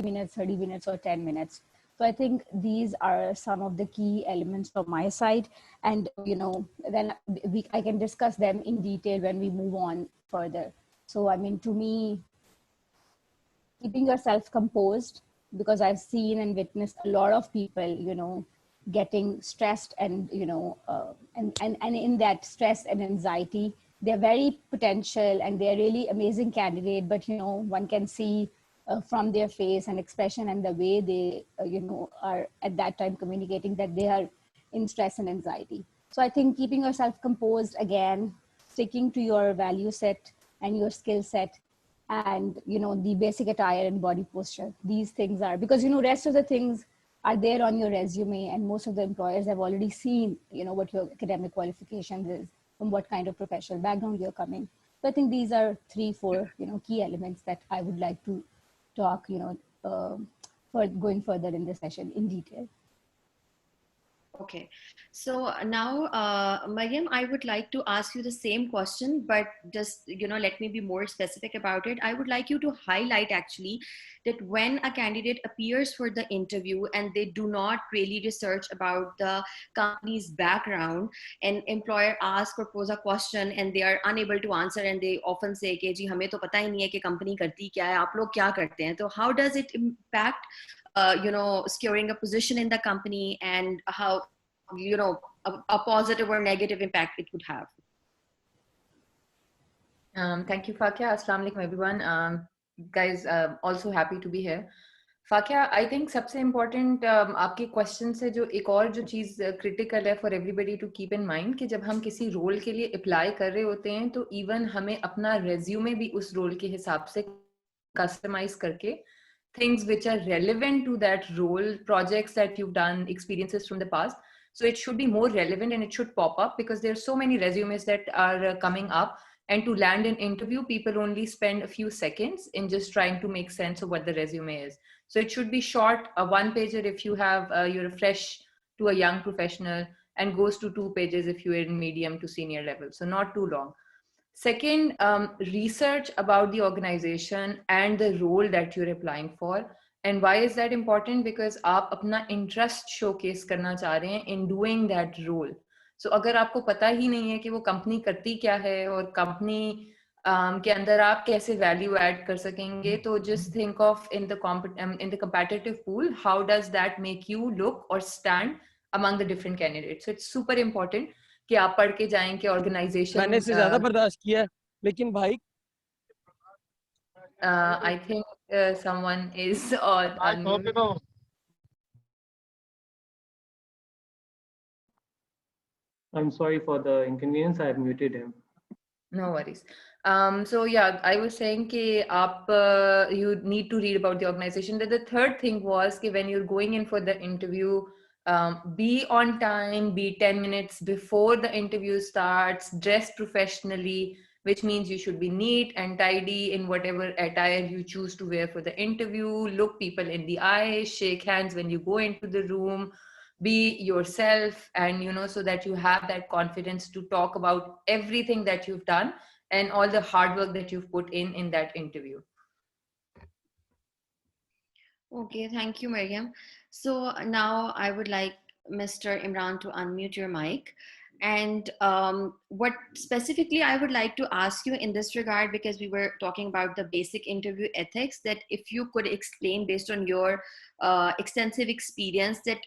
minutes, 30 minutes, or 10 minutes. So I think these are some of the key elements from my side. And, then I can discuss them in detail when we move on further. So, I mean, to me, keeping yourself composed, because I've seen and witnessed a lot of people, getting stressed and, and in that stress and anxiety, they're very potential and they're really amazing candidate, but, one can see from their face and expression and the way they, are at that time communicating that they are in stress and anxiety. So I think keeping yourself composed, again, sticking to your value set and your skill set, and the basic attire and body posture, these things are, because rest of the things are there on your resume, and most of the employers have already seen what your academic qualifications is, from what kind of professional background you're coming. So I think these are 3-4 key elements that I would like to talk for going further in the session in detail. Okay, so now, Mariam, I would like to ask you the same question, but just, let me be more specific about it. I would like you to highlight actually that when a candidate appears for the interview and they do not really research about the company's background, and employer asks or pose a question and they are unable to answer, and they often say कि जी हमें तो पता ही नहीं है कि company करती क्या है, आप लोग क्या करते हैं. So how does it impact securing a position in the company, and how, a positive or negative impact it would have? Thank you, Fakia. Assalamu alaikum, everyone. Guys, also happy to be here. Fakia, I think सबसे important आपके question से जो एक और जो चीज़ critical है for everybody to keep in mind, कि जब हम किसी role के लिए apply कर रहे होते हैं तो even हमें अपना resume भी उस role के हिसाब से customize करके things which are relevant to that role, projects that you've done, experiences from the past. So it should be more relevant and it should pop up, because there are so many resumes that are coming up. And to land an interview, people only spend a few seconds in just trying to make sense of what the resume is. So it should be short, a one-pager if you have, you're fresh to a young professional, and goes to 2 pages if you're in medium to senior level. So not too long. Second, research about the organization and the role that you're applying for. And why is that important? Because आप अपना interest showcase करना चाह रहे हैं in doing that role. So अगर आपको पता ही नहीं है कि वो company करती क्या है और company के अंदर आप कैसे value add कर सकेंगे, तो just think of in the competitive pool, how does that make you look or stand among the different candidates? So it's super important कि आप पढ़ के जाएं कि ऑर्गेनाइजेशन मैंने इससे ज्यादा बर्दाश्त किया है, लेकिन भाई I think someone is on I'm sorry for the inconvenience. I have muted him. No worries. So yeah, I was saying कि आप you need to read about the organization. Then the third thing was कि when you're going in for the interview, be on time, be 10 minutes before the interview starts, dress professionally, which means you should be neat and tidy in whatever attire you choose to wear for the interview, look people in the eyes, shake hands when you go into the room, be yourself, and so that you have that confidence to talk about everything that you've done and all the hard work that you've put in that interview. Okay, thank you, Mariam. So now I would like Mr. Imran to unmute your mic. And what specifically I would like to ask you in this regard, because we were talking about the basic interview ethics, that if you could explain based on your extensive experience, that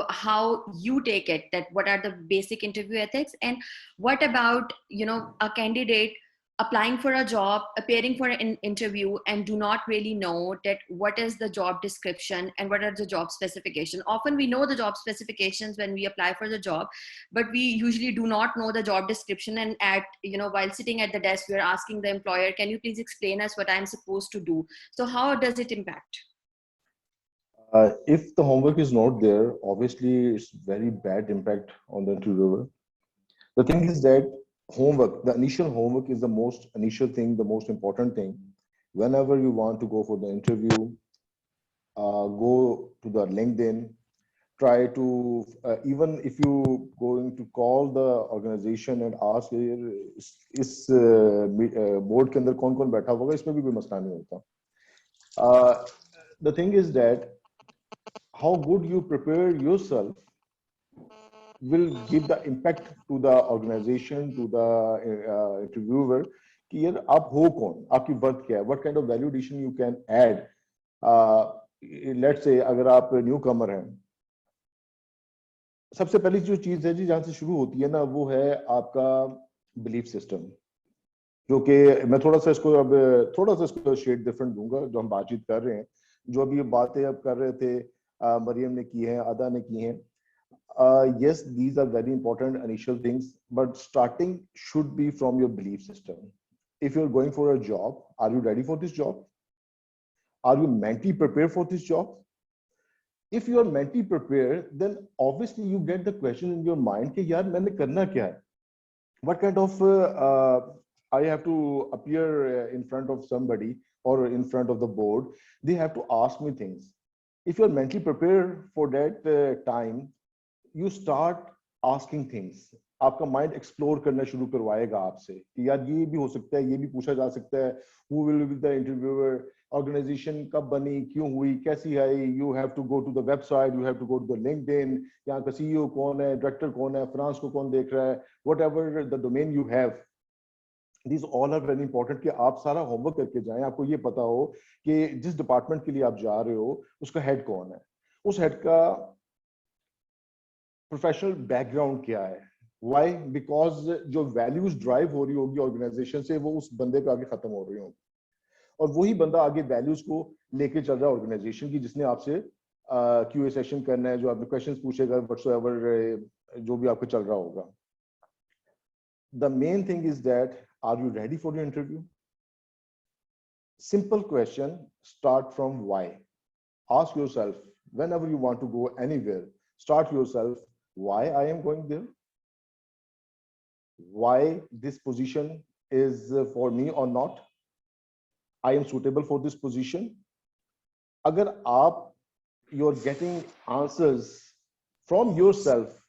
how you take it, that what are the basic interview ethics, and what about a candidate applying for a job, appearing for an interview, and do not really know that what is the job description and what are the job specifications. Often we know the job specifications when we apply for the job, but we usually do not know the job description. And while sitting at the desk, we're asking the employer, can you please explain us what I'm supposed to do? So how does it impact? If the homework is not there, obviously it's very bad impact on the interviewer. The thing is that homework, the initial homework is the most initial thing, the most important thing. Whenever you want to go for the interview, go to the LinkedIn, try to, even if you going to call the organization and ask इस board के अंदर कौन कौन बैठा होगा, इसमें भी कोई मसला नहीं होता. the thing is that how good you prepare yourself will give the impact to the organization, to the interviewer कि यार आप हो कौन, आपकी वर्थ क्या है, what kind of value addition you can add. Let's say अगर आप न्यू कमर हैं, सबसे पहली जो चीज है जी जहां से शुरू होती है ना, वो है आपका बिलीफ सिस्टम, जो कि मैं थोड़ा सा इसको शेड डिफरेंट दूंगा जो हम बातचीत कर रहे हैं, जो अभी ये बातें अब कर रहे थे मरियम ने की हैं, अदा ने की हैं. Yes, these are very important initial things, but starting should be from your belief system. If you're going for a job, are you ready for this job? Are you mentally prepared for this job? If you are mentally prepared, then obviously you get the question in your mind कि यार मैंने करना क्या है? What kind of I have to appear in front of somebody or in front of the board? They have to ask me things. If you are mentally prepared for that time, you start asking things. आपका mind explore करना शुरू करवाएगा आपसे कि यार ये भी हो सकता है, ये भी पूछा जा सकता है. Who will be the interviewer? Organization कब बनी, क्यों हुई, कैसी आई? You have to go to the website, you have to go to the LinkedIn. यहाँ का CEO कौन है, डायरेक्टर कौन है, फ्रांस को कौन देख रहा है, whatever the domain you have. These all are very important कि आप सारा होमवर्क करके जाएं. आपको ये पता हो कि जिस डिपार्टमेंट के लिए आप जा रहे हो उसका हेड कौन है, उस हेड का प्रोफेशनल बैकग्राउंड क्या है. व्हाई? बिकॉज जो वैल्यूज ड्राइव हो रही होगी ऑर्गेनाइजेशन से वो उस बंदे पे आगे खत्म हो रही होंगी, और वही बंदा आगे वैल्यूज को लेके चल रहा है ऑर्गेनाइजेशन की, जिसने आपसे क्यूए सेशन करना है, जो आपने क्वेश्चंस पूछेगा, व्हाटसोएवर जो भी आपको चल रहा होगा. The main thing is that are you ready for your interview? Simple question, start from why. Ask yourself whenever you want to go anywhere, start yourself, why I am going there, why this position is for me or not, I am suitable for this position. Agar aap you're getting answers from yourself,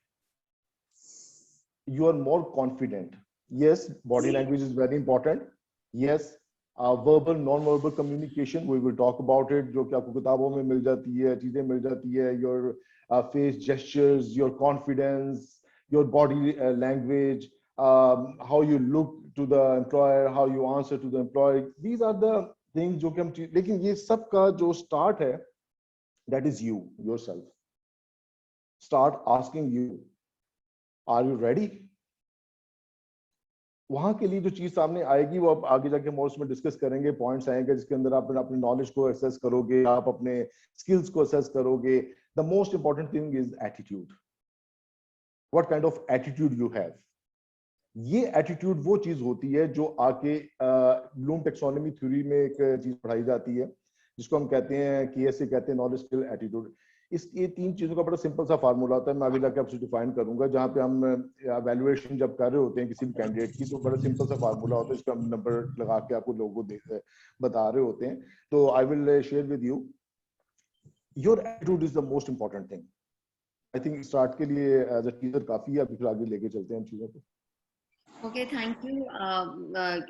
you are more confident. Yes, body language is very important. Yes, verbal non-verbal communication, we will talk about it, जो कि आपको किताबों में मिल जाती है, चीजें मिल जाती है. Your face gestures, your confidence, your body language, how you look to the employer, how you answer to the employee. These are the things जो कि हम, लेकिन ये सब का जो start है, that is you yourself. Start asking you, are you ready? वहां के लिए जो चीज सामने आएगी वो आप आगे जाके हम उसमें डिस्कस करेंगे. पॉइंट्स आएंगे जिसके अंदर आप अपने नॉलेज को असेस करोगे, आप अपने स्किल्स को असेस करोगे. The most important thing is attitude. What kind of attitude you have. ये एटीट्यूड वो चीज होती है जो आके ब्लूम टेक्सोनॉमी थ्योरी में एक चीज पढ़ाई जाती है जिसको हम कहते हैं कि ऐसे कहते हैं नॉलेज, स्किल, एटीट्यूड. ये तीन चीजों का बड़ा सिंपल सा फार्मूला होता है. मैं आगे जाके आपसे डिफाइन करूंगा. जहां पे हम एवेल्युएशन जब कर रहे होते हैं किसी भी कैंडिडेट की, तो बड़ा सिंपल सा फार्मूला होता है जिसका हम नंबर लगा के आपको लोगों को बता रहे होते हैं. तो I will share with you. Your attitude is the most important thing. I think start के लिए एज अ टीचर काफी है. अभी फिर आगे लेके चलते हैं चीजों को. Okay, thank you.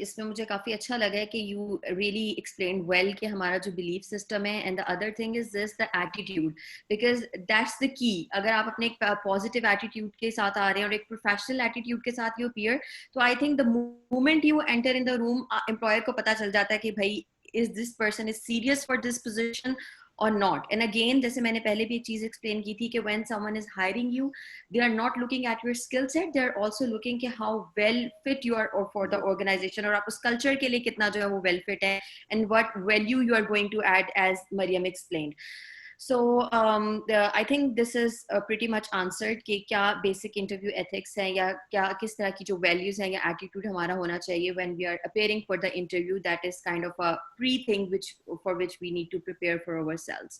इसमें मुझे काफी अच्छा लगा है कि यू रियली एक्सप्लेन वेल कि हमारा जो बिलीफ सिस्टम है, and the other thing is this, the attitude, because that's the key. अगर आप अपने एक पॉजिटिव एटीट्यूड के साथ आ रहे हैं और एक प्रोफेशनल एटीट्यूड के साथ यू अपीयर, तो I think the moment you enter in the room, employer को पता चल जाता है कि भाई is this person is serious for this position or not. And again, जैसे मैंने पहले भी एक चीज एक्सप्लेन की थी कि when someone is hiring you, they are not looking at your skill set, they are also looking कि how well fit you are or for the organization, और आप उस culture के लिए कितना जो है वो well fit है, and what value you are going to add, as Mariam explained. So I think this is pretty much answered कि क्या basic interview ethics है, या क्या किस तरह की जो values हैं या attitude हमारा होना चाहिए when we are appearing for the interview. That is kind of a pre-thing for which we need to prepare for ourselves.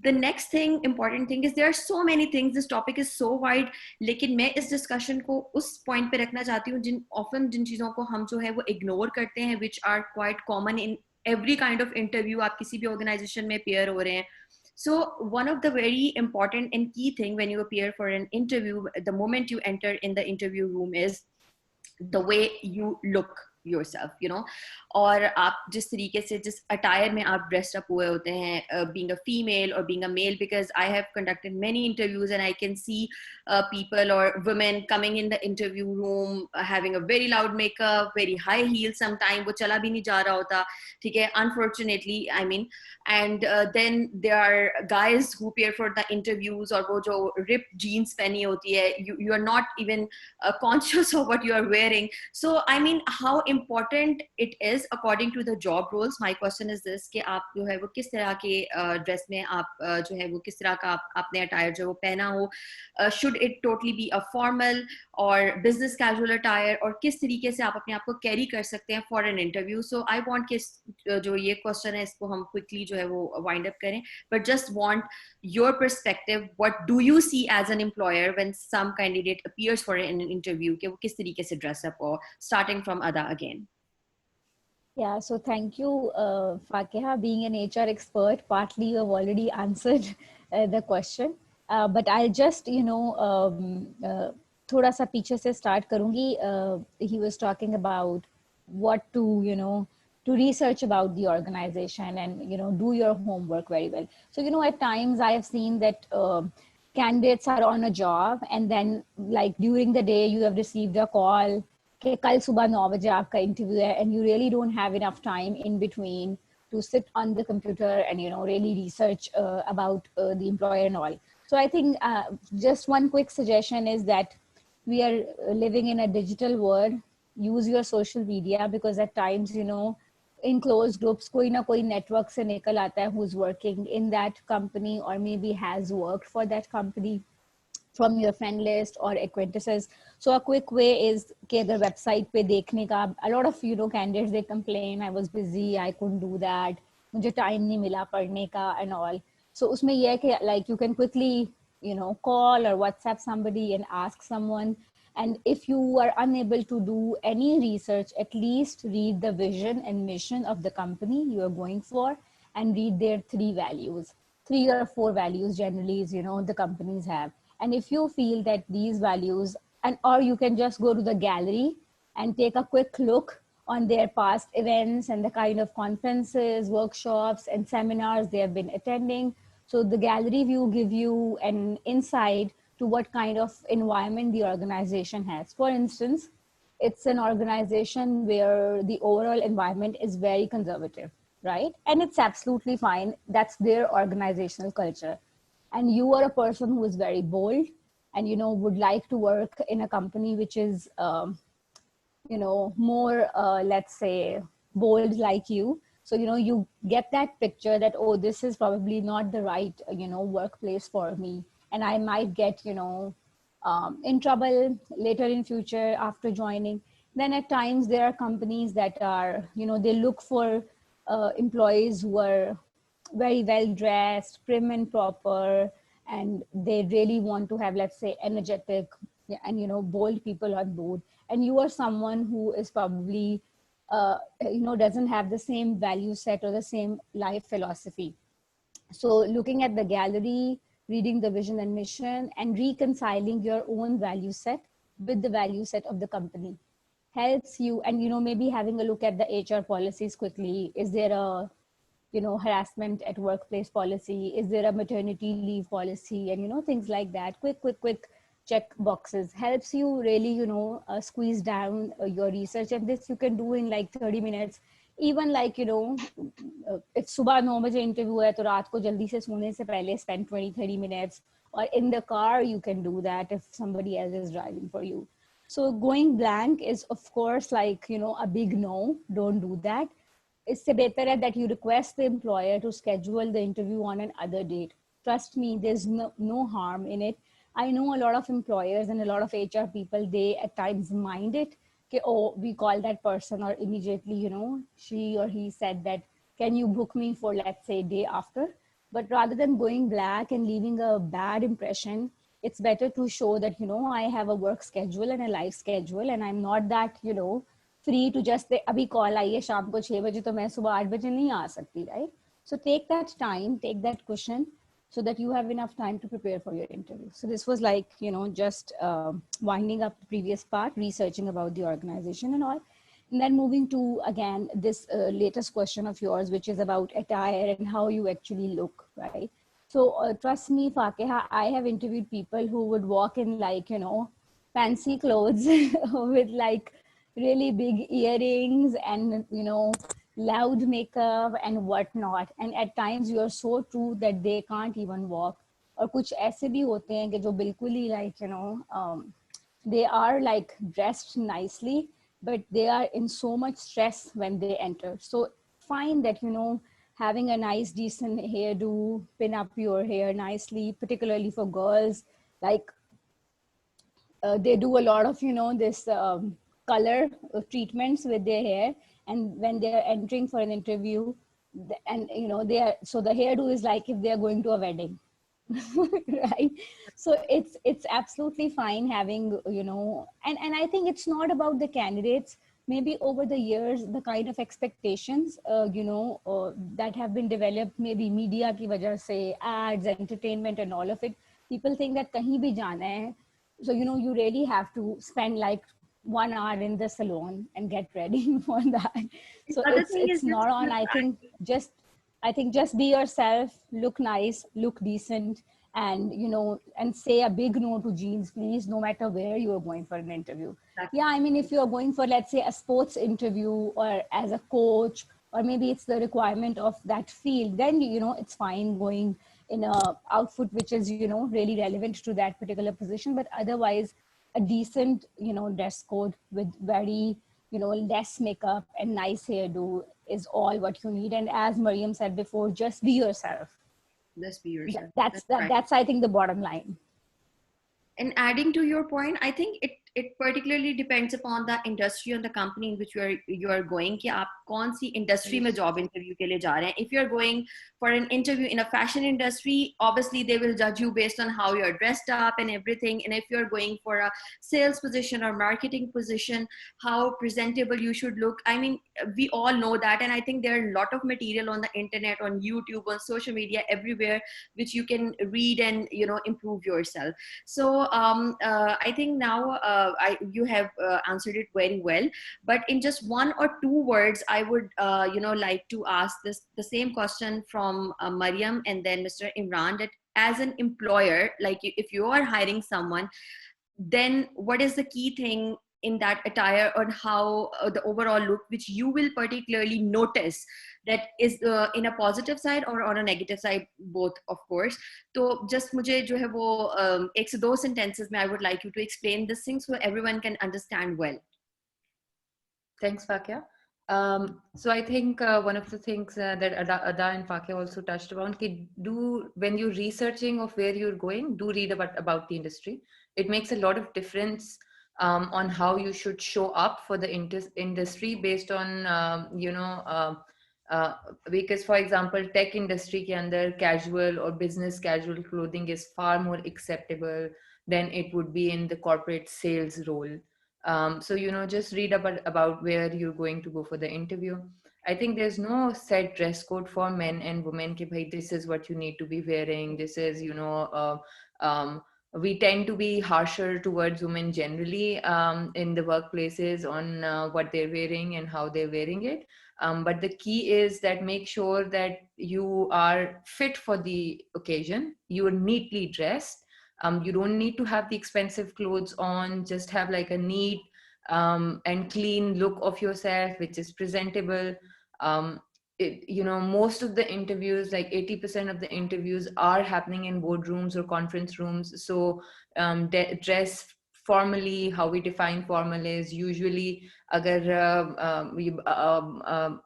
The next thing, important thing is there are so many things. This topic is so wide. लेकिन मैं इस discussion को उस point पे रखना चाहती हूँ जिन चीज़ों को हम जो है वो ignore करते हैं, which are quite common in every kind of interview. आप किसी भी organization में appear हो रहे हैं. So one of the very important and key thing when you appear for an interview, the moment you enter in the interview room, is the way you look. yourself, you know, और आप जिस तरीके से जिस attire में आप dressed up हुए होते हैं, being a female or being a male, because I have conducted many interviews and I can see people or women coming in the interview room having a very loud makeup, very high heels, sometimes वो चला भी नहीं जा रहा होता, ठीक है, unfortunately, I mean, and then there are guys who appear for the interviews और वो जो ripped jeans पहनी होती है, you are not even conscious of what you are wearing. So I mean, how important it is according to the job roles. My question is this, कि आप जो है वो किस तरह के ड्रेस में आप जो है वो किस तरह का आपने अटायर जो वो पहना हो, should it totally be a formal or business casual attire, और किस तरीके से आप अपने आप को कैरी कर सकते हैं for an interview. So I want कि जो ये question है इसको हम quickly जो है वो wind up करें, but just want your perspective. What do you see as an employer when some candidate appears for an interview, कि वो किस तरीके से dress up हो, starting from Ada again. Yeah, so thank you, Fakeha. Being an HR expert, partly you have already answered the question. But I'll just, थोड़ा सा पीछे से start करूँगी. He was talking about what to, to research about the organization and, do your homework very well. So, at times I have seen that candidates are on a job and then like during the day you have received a call कि कल सुबह 9 बजे आपका interview है and you really don't have enough time in between to sit on the computer and really research about the employer and all. So I think just one quick suggestion is that we are living in a digital world. Use your social media because at times in closed groups koi na koi network se nikal aata hai who's working in that company or maybe has worked for that company from your friend list or acquaintances. So a quick way is कि अगर website पे देखने का, a lot of candidates they complain I was busy, I couldn't do that, मुझे time नहीं मिला पढ़ने का and all. So उसमें ये है कि like you can quickly call or WhatsApp somebody and ask someone. And if you are unable to do any research, at least read the vision and mission of the company you are going for and read their 3 values. 3 or 4 values generally is the companies have. And if you feel that these values, and or you can just go to the gallery and take a quick look on their past events and the kind of conferences, workshops, and seminars they have been attending. So the gallery view give you an insight to what kind of environment the organization has. For instance, it's an organization where the overall environment is very conservative, right? And it's absolutely fine. That's their organizational culture. And you are a person who is very bold and would like to work in a company which is more let's say bold like you. So you get that picture that, oh, this is probably not the right workplace for me and I might get in trouble later in future after joining. Then at times there are companies that are they look for employees who are very well dressed, prim and proper, and they really want to have, let's say, energetic and bold people on board. And you are someone who is probably doesn't have the same value set or the same life philosophy. So looking at the gallery, reading the vision and mission, and reconciling your own value set with the value set of the company helps you. And maybe having a look at the HR policies quickly. Is there a harassment at workplace policy? Is there a maternity leave policy? And, things like that. Quick check boxes helps you really, squeeze down your research. And this you can do in like 30 minutes. Even like, if सुबह 9 बजे interview है तो रात को जल्दी से सोने से पहले spend 20-30 minutes, or in the car, you can do that if somebody else is driving for you. So going blank is of course like, a big no, don't do that. इससे बेहतर है that you request the employer to schedule the interview on another date. Trust me, there's no harm in it. I know a lot of employers and a lot of HR people, they at times mind it. Okay, oh, we call that person, or immediately, she or he said that, can you book me for, let's say, day after? But rather than going black and leaving a bad impression, it's better to show that, I have a work schedule and a life schedule, and I'm not that, free to just say, abhi call आई है शाम को 6 बजे तो मैं सुबह 8 बजे नहीं आ सकती, right? So take that time, take that cushion so that you have enough time to prepare for your interview. So this was like, just winding up the previous part, researching about the organization and all. And then moving to, again, this latest question of yours, which is about attire and how you actually look, right? So trust me, Fakeha, I have interviewed people who would walk in like, fancy clothes with like really big earrings and, loud makeup and whatnot. And at times you are so true that they can't even walk. और कुछ ऐसे भी होते हैं कि जो बिल्कुल ही like, they are like dressed nicely, but they are in so much stress when they enter. So find that, having a nice, decent hairdo, pin up your hair nicely, particularly for girls, like they do a lot of, this color treatments with their hair. And when they're entering for an interview, and, they are, so the hairdo is like if they're going to a wedding. Right, so it's absolutely fine having, and I think it's not about the candidates. Maybe over the years the kind of expectations that have been developed, maybe media ki wajah se, ads, entertainment and all of it, people think that kahin bhi jana hai, so you really have to spend like 1 hour in the salon and get ready for that. So Other thing is it's not on. I think just be yourself, look nice, look decent, and and say a big no to jeans, please, no matter where you are going for an interview. Exactly. Yeah, I mean, if you are going for, let's say, a sports interview or as a coach, or maybe it's the requirement of that field, then it's fine going in a outfit which is really relevant to that particular position. But otherwise, a decent dress code with very less makeup and nice hairdo is all what you need. And as Mariam said before, just be yourself. Just be yourself. That's I think the bottom line. And adding to your point, I think it particularly depends upon the industry and the company in which you are going कि आप कौन सी industry में job interview के लिए जा रहे हैं. If you're going for an interview in a fashion industry, obviously they will judge you based on how you're dressed up and everything. And if you're going for a sales position or marketing position, how presentable you should look. I mean, we all know that, and I think there are a lot of material on the internet, on YouTube, on social media, everywhere, which you can read and improve yourself. So I think now you have answered it very well. But in just 1 or 2 words, I would like to ask the same question from Mariam and then Mr. Imran, that as an employer, like if you are hiring someone, then what is the key thing in that attire, or how the overall look which you will particularly notice that is in a positive side or on a negative side, both of course. So just मुझे जो है वो 1 से 2 sentences में I would like you to explain this thing so everyone can understand well. Thanks, Fakia. So I think one of the things that Ada and Fakia also touched upon, when you're researching of where you're going, do read about the industry. It makes a lot of difference on how you should show up for the industry based on, because for example, tech industry ke andar casual or business casual clothing is far more acceptable than it would be in the corporate sales role. So, just read about where you're going to go for the interview. I think there's no set dress code for men and women. Ki bhai, this is what you need to be wearing. This is, we tend to be harsher towards women generally in the workplaces on what they're wearing and how they're wearing it. But the key is that make sure that you are fit for the occasion. You are neatly dressed. You don't need to have the expensive clothes on, just have like a neat and clean look of yourself, which is presentable. Most of the interviews, like 80% of the interviews are happening in boardrooms or conference rooms. So dress formally. How we define formal is usually agar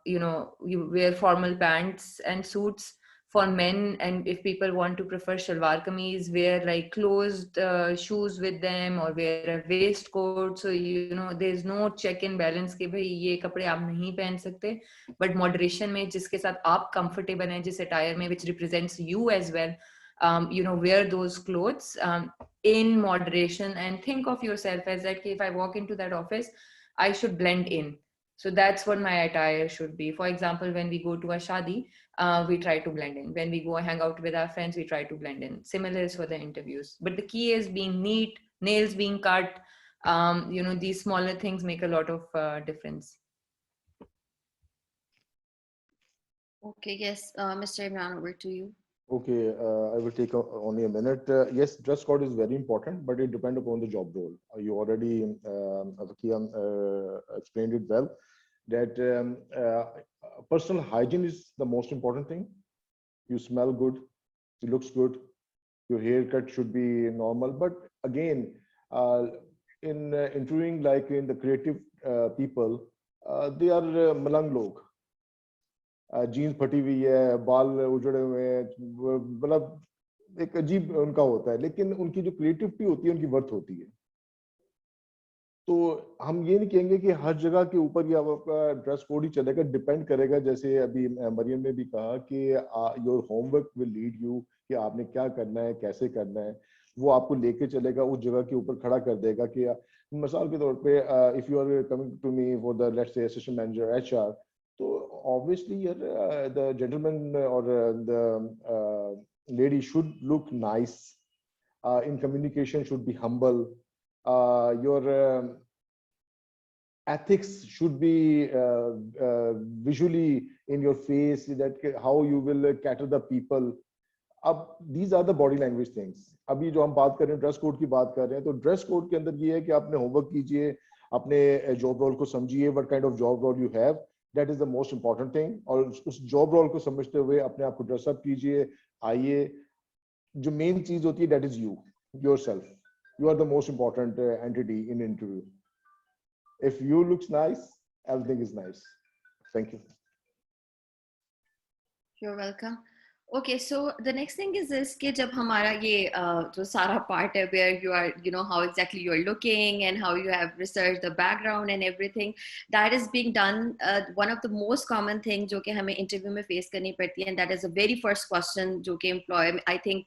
you wear formal pants and suits for men, and if people want to prefer shalwar kameez, wear like closed shoes with them or wear a waistcoat. So there's no check and balance कि भाई ये कपड़े आप नहीं पहन सकते, but moderation में जिसके साथ आप comfortable हैं, जिस attire में which represents you as well, wear those clothes in moderation, and think of yourself as that if I walk into that office, I should blend in. So that's what my attire should be. For example, when we go to a shadi, we try to blend in. When we go hang out with our friends, we try to blend in. Similar is for the interviews. But the key is being neat, nails being cut. These smaller things make a lot of difference. Okay, yes, Mr. Imran, over to you. Okay, I will take only a minute. Yes, dress code is very important, but it depends upon the job role. You already, Avakiya, explained it well, that personal hygiene is the most important thing. You smell good, it looks good, your haircut should be normal. But again, uh, in interviewing, like in the creative people, they are malang log. Jeans फटी हुई है, बाल उजड़े हुए हैं, मतलब एक अजीब उनका होता है, लेकिन उनकी जो क्रिएटिविटी होती है उनकी वर्थ होती है। तो हम ये नहीं कहेंगे कि हर जगह के ऊपर ये आपका ड्रेस कोड ही चलेगा, डिपेंड करेगा। जैसे अभी मरियम ने भी कहा कि your homework will lead you, कि आपने क्या करना है, कैसे करना है, वो आपको लेके चलेगा, उस जगह के ऊपर खड़ा कर देगा। कि मिसाल के तौर पे if you are coming to me for the let's say assistant manager HR, तो ऑब्वियसली द जेंटलमैन और the lady should look nice, in communication should be humble, your ethics should be visually in your face, that how you will cater the people. अब these are the body language things. अभी जो हम बात कर रहे हैं dress code की बात कर रहे हैं, तो ड्रेस कोड के अंदर ये है कि आपने होमवर्क कीजिए, अपने जॉब रोल को समझिए, what kind of job role you have, that is the most important thing. और उस जॉब रोल को समझते हुए अपने आप को ड्रेसअप कीजिए, आइए। जो मेन चीज होती है that is you, yourself, you are the most important entity in interview. If you looks nice, everything is nice. Thank you. You're welcome. Okay, so the next thing is this कि जब हमारा ये जो सारा part है where you are, you know, how exactly you're looking and how you have researched the background and everything, that is being done. One of the most common thing जो कि हमें interview में face करनी पड़ती है, and that is the very first question जो कि employer, I think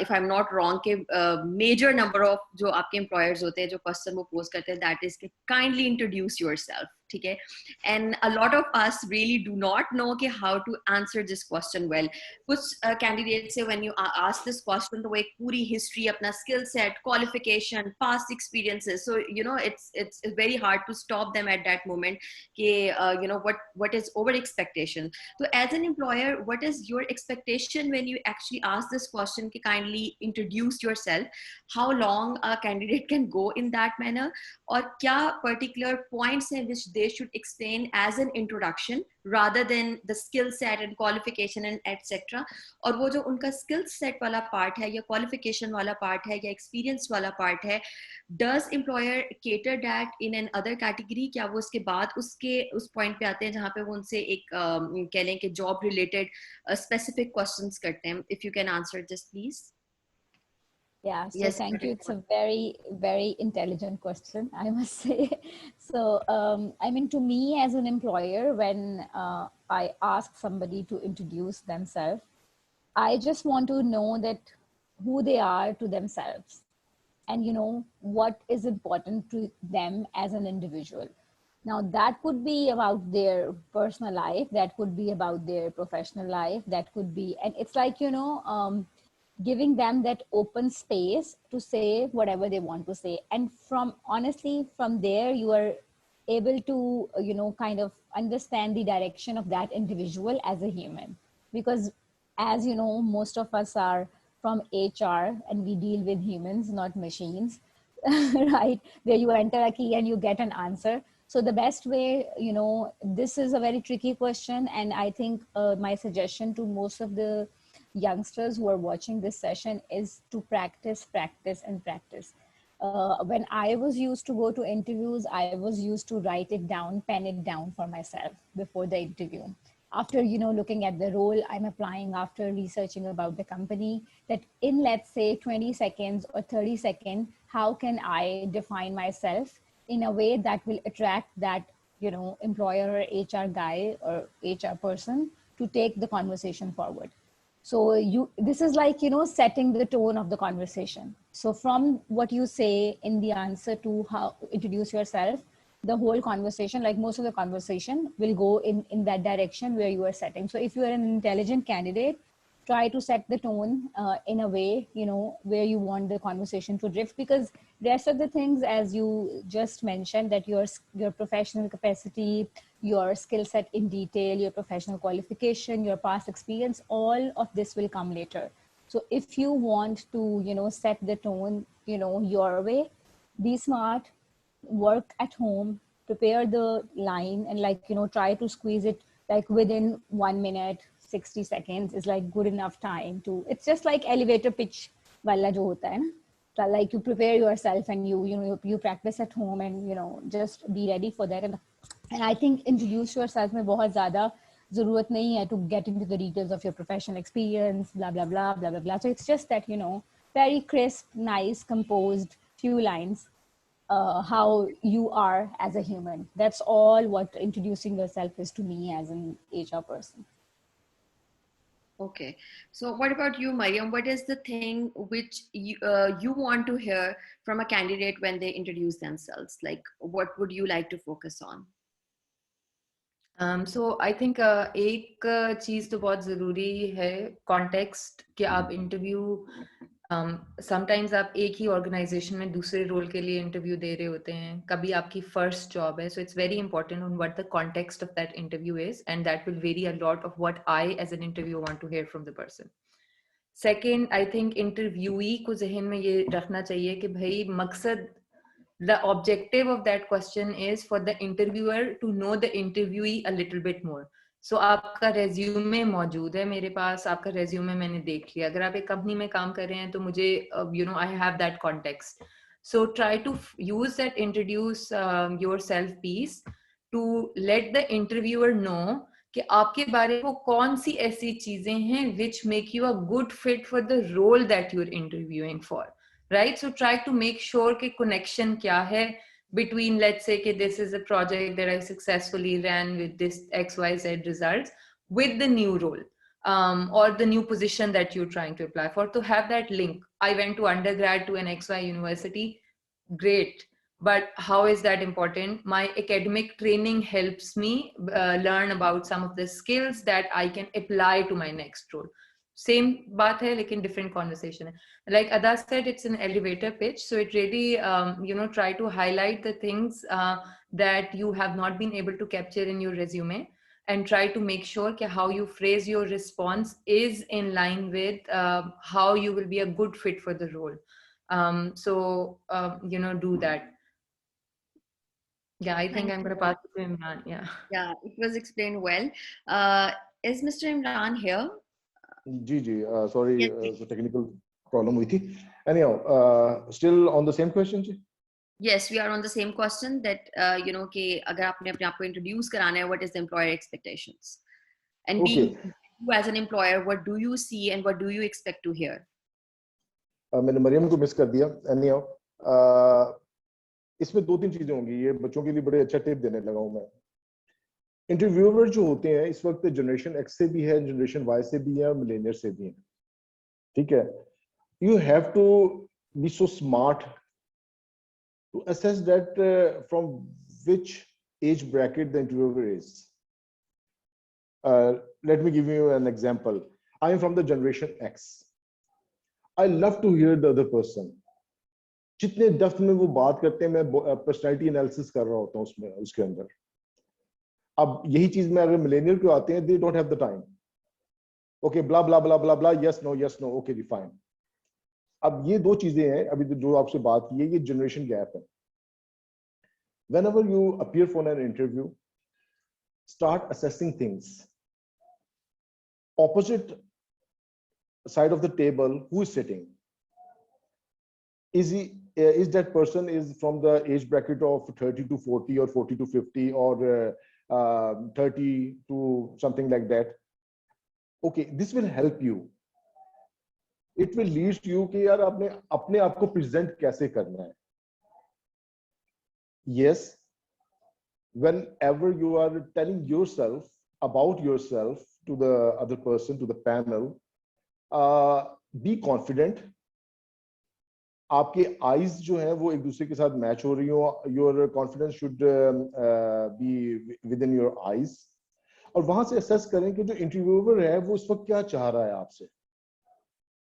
if I'm not wrong, कि major number of जो आपके employers होते हैं जो question वो pose करते हैं, that is कि kindly introduce yourself, ठीक है? And a lot of us really do not know कि how to answer this question well. कुछ candidates से when you ask this question तो वो एक पूरी history, अपना skill set, qualification, past experiences, so you know it's very hard to stop them at that moment कि you know what is over expectation. So as an employer, what is your expectation when you actually ask this question कि kindly introduce yourself? How long a candidate can go in that manner, और क्या particular points हैं which they should explain as an introduction rather than the skill set and qualification and etc. और वो जो उनका skill set वाला part है या qualification वाला part है या experience वाला part है, does employer cater that in an other category? क्या वो उसके बाद उसके उस point पे आते हैं जहाँ पे वो उनसे एक कह लें कि job related specific questions करते हैं? If you can answer this please. Yeah, so Yes, thank you. It's a very, very intelligent question, I must say. So, I mean, to me as an employer, when I ask somebody to introduce themselves, I just want to know that who they are to themselves, and you know what is important to them as an individual. Now that could be about their personal life, that could be about their professional life, that could be, and it's like, you know, giving them that open space to say whatever they want to say. And from honestly, from there, you are able to, you know, kind of understand the direction of that individual as a human. Because as you know, most of us are from HR and we deal with humans, not machines, right? Where you enter a key and you get an answer. So the best way, you know, this is a very tricky question. And I think my suggestion to most of the youngsters who are watching this session is to practice, practice, and practice. When I was used to go to interviews, I was used to write it down, pen it down for myself before the interview. After, you know, looking at the role I'm applying, after researching about the company, that in, let's say, 20 seconds or 30 seconds, how can I define myself in a way that will attract that, you know, employer or HR guy or HR person to take the conversation forward. So this is like, you know, setting the tone of the conversation. So from what you say in the answer to how introduce yourself, the whole conversation, like most of the conversation will go in that direction where you are setting. So if you are an intelligent candidate, try to set the tone in a way, where you want the conversation to drift, because rest of the things, as you just mentioned, that your professional capacity, your skill set in detail, your professional qualification, your past experience, all of this will come later. So if you want to, set the tone, your way, be smart, work at home, prepare the line, and try to squeeze it like within 1 minute, 60 seconds is like good enough time to, it's just like elevator pitch wala jo hota hai na. So like you prepare yourself and you practice at home, and just be ready for that. And I think introduce yourself में बहुत ज़्यादा ज़रूरत नहीं है to get into the details of your professional experience, blah blah blah blah blah blah. So it's just that very crisp, nice, composed few lines, how you are as a human. That's all what introducing yourself is to me as an HR person. Okay. So what about you, Mariam? What is the thing which you want to hear from a candidate when they introduce themselves? Like, what would you like to focus on? So I think एक चीज तो बहुत जरूरी है, context, कि आप interview sometimes आप एक ही ऑर्गेनाइजेशन में दूसरे रोल के लिए इंटरव्यू दे रहे होते हैं, कभी आपकी फर्स्ट जॉब है, so it's very important on what the context of that interview is, and that will vary a lot of what I as an interview want to hear from the person. Second, I think interviewee को जहन में ये रखना चाहिए कि भाई मकसद, the objective of that question is for the interviewer to know the interviewee a little bit more. So आपका resume मौजूद है मेरे पास, आपका resume मैंने देख लिया. अगर आप एक कंपनी में काम कर रहे हैं तो मुझे I have that context. So try to use that introduce yourself piece to let the interviewer know कि आपके बारे में कौन सी ऐसी चीजें हैं which make you a good fit for the role that you're interviewing for. Right? So try to make sure कि connection क्या है between, let's say कि this is a project that I successfully ran with this XYZ results with the new role or the new position that you're trying to apply for, to have that link. I went to undergrad to an XY university, great, but how is that important? My academic training helps me learn about some of the skills that I can apply to my next role. Same baat hai, lekin different conversation hai. Like Ada said, it's an elevator pitch, so it really try to highlight the things that you have not been able to capture in your resume, and try to make sure that how you phrase your response is in line with how you will be a good fit for the role. Do that. Yeah, I think I'm going to pass it to Imran. Yeah, it was explained well. Is Mr. Imran here? Ji, sorry, Yes, technical problem हुई थी. Anyhow, still on the same question ji? Yes, we are on the same question that कि अगर आपने अपने आप को introduce कराना है, what is the employer expectations? And Okay. being you as an employer, what do you see and what do you expect to hear? मैंने मरियम को मिस कर दिया. Anyhow, इसमें 2-3 चीजें होंगी. ये बच्चों के लिए बड़े अच्छा टिप देने लगा हूं मैं. इंटरव्यूअर जो होते हैं इस वक्त जनरेशन एक्स से भी है, जनरेशन वाई से भी है और मिलेनियर से भी है. ठीक है. You have to be so smart to assess that from which age bracket the interviewer is. Let me give you an example. I am from the generation X. I love to hear the other person. जितने depth में वो बात करते हैं, मैं personality analysis कर रहा होता हूँ उसमें, उसके अंदर. अब यही चीज में अगर मिलेनियर को आते हैं, they don't have the time. Okay, blah blah blah blah blah, yes no, okay, fine. अब ये 2 चीजें हैं अभी जो आपसे बात की है, ये जनरेशन गैप है. Whenever you appear for an interview, start assessing things. Opposite side of the table, who is sitting? Is that person is from the age bracket of 30 to 40 or 40 to 50 or 30 to something like that? Okay, this will help you. It will lead you कि यार आपने अपने आप को present कैसे करना है. Yes, whenever you are telling yourself about yourself to the other person, to the panel, be confident. आपके eyes जो हैं वो एक दूसरे के साथ मैच हो रही हो. Your confidence should be within your eyes. और वहां से assess करें कि जो interviewer है वो इस वक्त क्या चाह रहा है आपसे.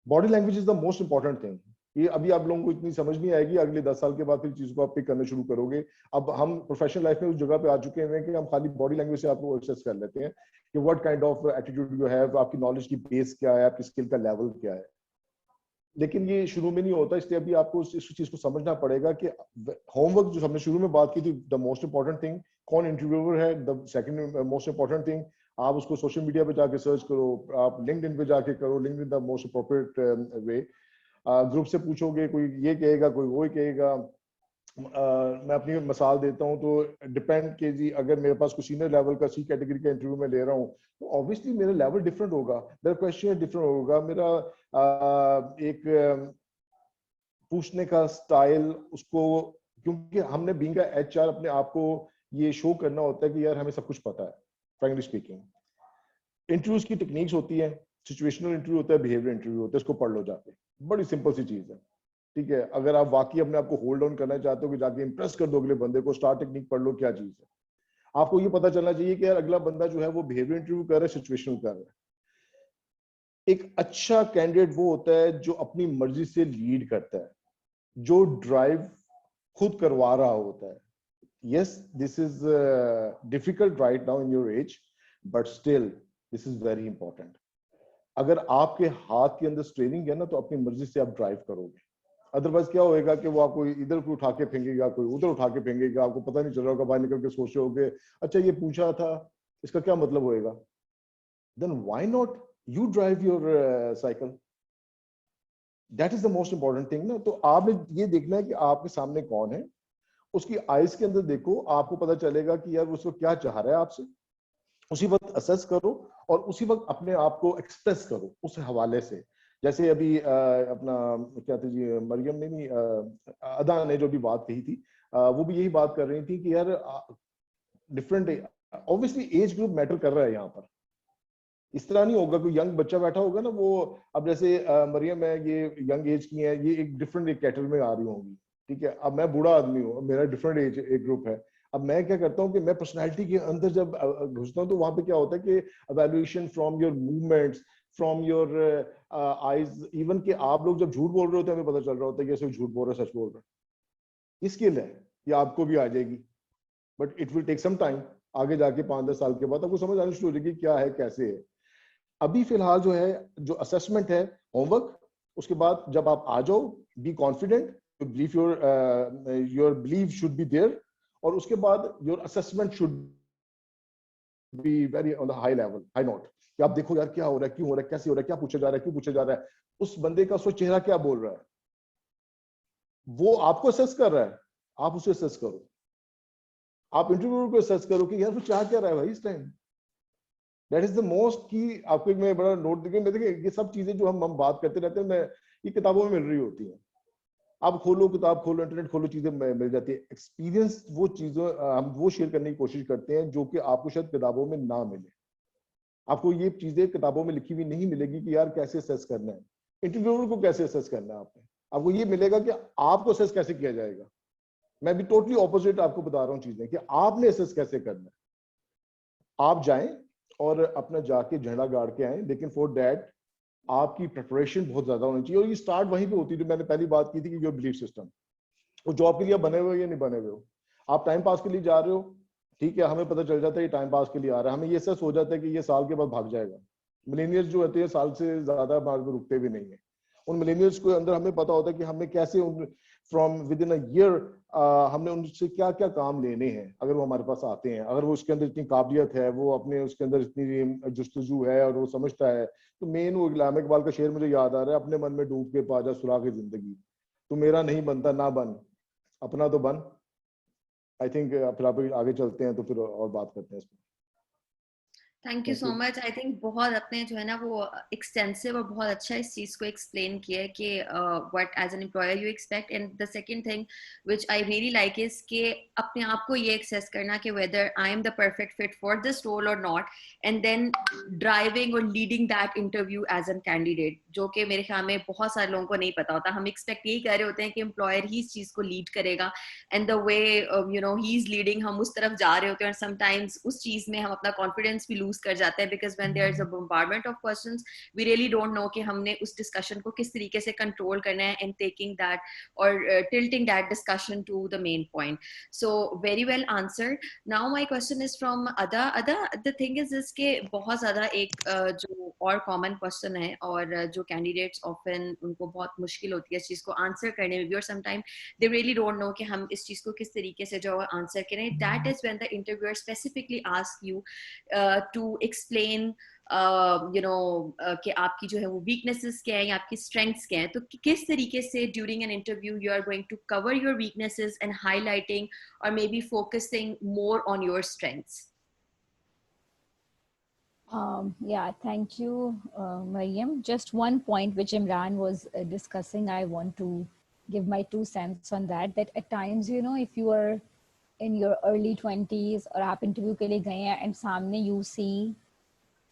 Body language is the most important thing. ये अभी आप लोगों को इतनी समझ नहीं आएगी, अगले 10 साल के बाद फिर चीज को आप पिक करना शुरू करोगे। अब हम प्रोफेशनल लाइफ में उस जगह पे आ चुके हैं कि हम खाली बॉडी लैंग्वेज से आपको एक्सेस कर लेते हैं कि what kind of attitude you have, आपकी नॉलेज की बेस क्या है, आपकी स्किल का लेवल क्या है। लेकिन ये शुरू में नहीं होता, इसलिए अभी आपको इस चीज को समझना पड़ेगा कि होमवर्क जो हमने शुरू में बात की थी, द मोस्ट इंपॉर्टेंट थिंग कौन इंटरव्यूअर है, the second most important thing आप उसको सोशल मीडिया पे जाके सर्च करो, आप लिंक्डइन पे जाके करो, LinkedIn the most appropriate way. Group से पूछोगे, कोई ये कहेगा, कोई वो कहेगा। मैं अपनी मिसाल देता हूँ तो डिपेंड के जी, अगर मेरे पास कोई सीनियर लेवल का सी कैटेगरी का इंटरव्यू में ले रहा हूँ तो ऑब्वियसली मेरा लेवल डिफरेंट होगा, मेरा क्वेश्चन डिफरेंट होगा, मेरा एक पूछने का स्टाइल उसको, क्योंकि हमने बीइंग अ एचआर अपने आप को ये शो करना होता है कि यार हमें सब कुछ पता है। फ्रैंकली स्पीकिंग, इंटरव्यूज की टेक्निक्स होती है, सिचुएशनल इंटरव्यू होता है, बिहेवियर इंटरव्यू होता है, इसको पढ़ लो जाके, बड़ी सिंपल सी चीज है। ठीक है, अगर आप वाकई अपने आप को होल्ड ऑन करना चाहते हो कि जाके इंप्रेस कर दो अगले बंदे को, स्टार टेक्निक पढ़ लो, क्या चीज है। आपको ये पता चलना चाहिए कि यार अगला बंदा जो है वो बिहेवियर इंटरव्यू कर रहा है, सिचुएशनल कर रहा है। एक अच्छा कैंडिडेट वो होता है जो अपनी मर्जी से लीड करता है, जो ड्राइव खुद करवा रहा होता है। Yes, this is difficult right now in your age, but still this is very important. अगर आपके हाथ के अंदर स्ट्रेनिंग है ना, तो अपनी मर्जी से आप ड्राइव करोगे। अदरवाइज क्या होएगा कि वो आपको इधर को उठा के फेंकेगा, कोई उधर उठा के फेंकेगा, आपको पता नहीं चल रहा होगा, बाहर निकल के सोच रहे होगे अच्छा ये पूछा था, इसका क्या मतलब होएगा। Then why not you drive your cycle, that is the most important thing ना। तो आपने ये देखना है कि आपके सामने कौन है, उसकी आइज के अंदर देखो, आपको पता चलेगा कि यार उसको क्या चाह रहा है आपसे, उसी वक्त असेस करो और उसी वक्त अपने आप को एक्सप्रेस करो उस हवाले से। जैसे अभी अपना क्या था जी, मरियम ने नहीं, अदा ने जो भी बात कही थी, वो भी यही बात कर रही थी कि यार different, obviously age group matter कर रहा है यहाँ पर। इस तरह नहीं होगा कोई यंग बच्चा बैठा होगा ना, वो अब जैसे मरियम है, ये यंग एज की है, ये एक डिफरेंट एक कैटेगरी में आ रही होंगी। ठीक है, अब मैं बूढ़ा आदमी हूँ, मेरा डिफरेंट एज एक ग्रुप है। अब मैं क्या करता हूँ कि मैं पर्सनालिटी के अंदर जब घुसता हूँ तो वहां पे क्या होता है कि evaluation from your movements, from your eyes, even कि आप लोग जब झूठ बोल रहे होते हैं हमें पता चल रहा होता है कि ऐसे झूठ बोल रहा है, सच बोल रहा है। ये स्किल है, ये आपको भी आ जाएगी, but it will take some time. आगे जाके 5-10 साल के बाद आपको समझ आनी शुरू हो जाएगी क्या है कैसे है। अभी फिलहाल जो है, जो असेसमेंट है, होमवर्क, उसके बाद जब आप आ जाओ, be confident, believe your believe should be there, और उसके बाद your assessment should be very on the high level, high note, कि आप देखो यार क्या हो रहा है, क्यों हो रहा है, कैसे हो रहा है, क्या पूछा जा रहा है, क्यों पूछा जा रहा है, उस बंदे का उसका चेहरा क्या बोल रहा है, वो आपको असेस कर रहा है, आप उसे असेस करो। आप इंटरव्यूअर को असेस करो कि यार वो चाह क्या रहा है भाई इस time. That is the most की। आपको एक मैं बड़ा नोट देखिए, ये सब चीजें जो हम बात करते रहते हैं, मैं ये किताबों में मिल रही होती हैं। आप खोलो किताब, खोलो इंटरनेट खोलो, चीजें मिल जाती है। एक्सपीरियंस वो चीजों हम वो शेयर करने की कोशिश करते हैं जो कि आपको शायद किताबों में ना मिले। आपको ये चीजें किताबों में लिखी हुई नहीं मिलेगी कि यार कैसे असेस करना है, इंटरव्यूअर को कैसे असेस करना है आपने। आपको ये मिलेगा कि आपको असेस कैसे किया जाएगा। मैं भी टोटली ऑपोजिट आपको बता रहा हूँ चीजें कि आपने असेस कैसे करना है। आप जाएं और अपना जाके झंडा गाड़ के आए, लेकिन फॉर दैट आपकी प्रिपरेशन बहुत ज्यादा होनी चाहिए। और ये स्टार्ट वहीं पे होती है जो मैंने पहली बात की थी कि योर बिलीफ सिस्टम, वो जॉब के लिए बने हुए या नहीं बने हुए हो। आप टाइम पास के लिए जा रहे हो, ठीक है, हमें पता चल जाता है ये टाइम पास के लिए आ रहा है, हमें ये सच हो जाता है कि ये साल के बाद भाग जाएगा। मिलेनियर्स जो होते हैं साल से ज्यादा बाद में रुकते भी नहीं है। उन मिलेनियर्स को अंदर हमें पता होता है कि हमें कैसे from with in a year हमने उनसे क्या क्या काम लेने हैं अगर वो हमारे पास आते हैं। अगर वो उसके अंदर इतनी काबिलियत है, वो अपने उसके अंदर इतनी जुस्तजू है और वो समझता है, तो मेन वो गुलाम इकबाल का शेर मुझे याद आ रहा है, अपने मन में डूब के पा जा सुराग जिंदगी, तो मेरा नहीं बनता ना बन, अपना तो बन। आई थिंक फिर आप आगे चलते हैं तो फिर और बात करते हैं इस पर। Thank you so much. I think बहुत अपने जो है ना वो एक्सटेंसिव और बहुत अच्छा इस चीज को एक्सप्लेन किया है कि what as an employer you expect. And the second thing which I really like is कि अपने आप को ये एक्सेस करना कि whether I am the perfect fit for this role और नॉट, एंड देन ड्राइविंग और leading that interview as an candidate, जो कि मेरे ख्याल में बहुत सारे लोगों को नहीं पता होता. हम एक्सपेक्ट यही कर रहे होते हैं कि एम्प्लॉयर ही इस चीज को लीड करेगा, and the way he is leading, हम उस तरफ जा रहे होते हैं, और समटाइम्स उस चीज में हम अपना कॉन्फिडेंस भी लूज कर जाते हैं, because when there is a bombardment of questions we really don't know कि हमने उस डिस्कशन को किस तरीके से कंट्रोल करना है, and taking that or tilting that discussion to the main point. So very well answered. Now my question is from Ada. The thing is कि बहुत ज़्यादा एक जो और common question है, और जो candidates often उनको बहुत मुश्किल होती है इस चीज़ को answer करने में भी, और sometimes they really don't know कि हम इस चीज़ को किस तरीके से जो answer करें. That is when the interviewer specifically asks you to explain कि आपकी जो है वो weaknesses क्या है या आपकी strengths क्या है. तो किस तरीके से during an interview you are going to cover your weaknesses and highlighting or maybe focusing more on your strengths? Yeah, thank you, Mariam. Just one point which Imran was discussing, I want to give my 2 cents on that. That at times, if you are in your early 20s और आप interview के लिए गए हैं and सामने you see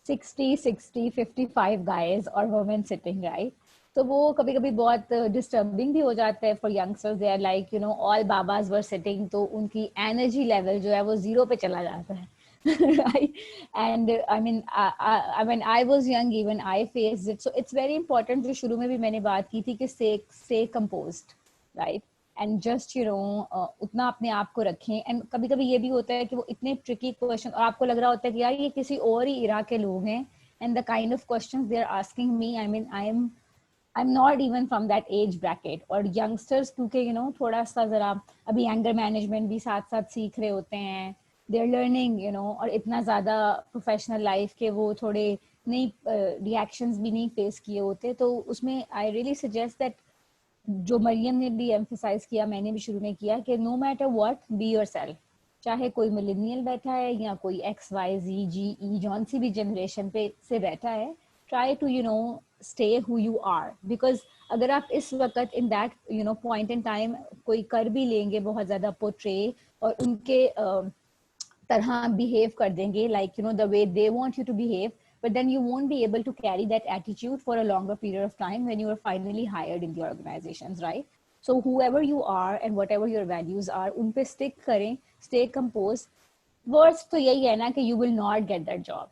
60, 60, 55 guys or women sitting, right? तो वो कभी कभी बहुत disturbing भी हो जाता है for youngsters. They are like, all babas were sitting, तो उनकी energy level जो है वो 0 पे चला जाता है. Right? And I was young, even I faced it. So it's very important, जो शुरू में भी मैंने बात की थी कि stay composed, right? And just उतना अपने आप को रखें. And कभी कभी ये भी होता है कि वो इतने tricky question, और आपको लग रहा होता है कि यार ये किसी और ही इरा के लोग हैं, and the kind of questions they are asking me, I'm not even from that age bracket. और youngsters क्योंकि थोड़ा सा जरा अभी anger management भी साथ साथ सीख रहे होते हैं, they're learning, और इतना ज़्यादा professional life के वो थोड़े नई reactions भी नहीं face किए होते. तो उसमें I really suggest that जो मरियम ने भी emphasize किया, मैंने भी शुरू में किया, कि no matter what, be yourself. चाहे कोई millennial बैठा है या कोई X, Y, Z, G, E, जौन सी भी generation पे से बैठा है, try to stay who you are. Because अगर आप इस वक्त in that point in time कोई कर भी लेंगे बहुत ज़्यादा portray और उनके तरह behave कर देंगे, like the way they want you to behave, but then you won't be able to carry that attitude for a longer period of time when you are finally hired in the organizations, right? So whoever you are and whatever your values are, उन पे stick करें, stay composed. Worst तो यही है ना कि you will not get that job,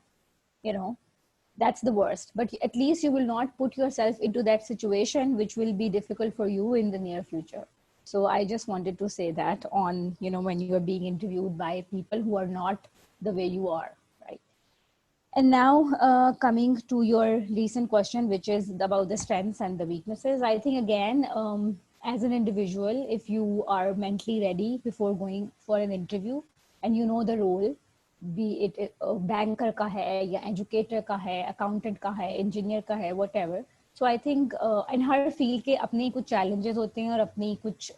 that's the worst, but at least you will not put yourself into that situation which will be difficult for you in the near future. So I just wanted to say that on, when you are being interviewed by people who are not the way you are, right? And now coming to your recent question, which is about the strengths and the weaknesses, I think again, as an individual, if you are mentally ready before going for an interview and you know the role, be it banker का है या educator का है, accountant का है, engineer का है, whatever. So I think in her field के अपने कुछ challenges होते हैं और अपनी कुछ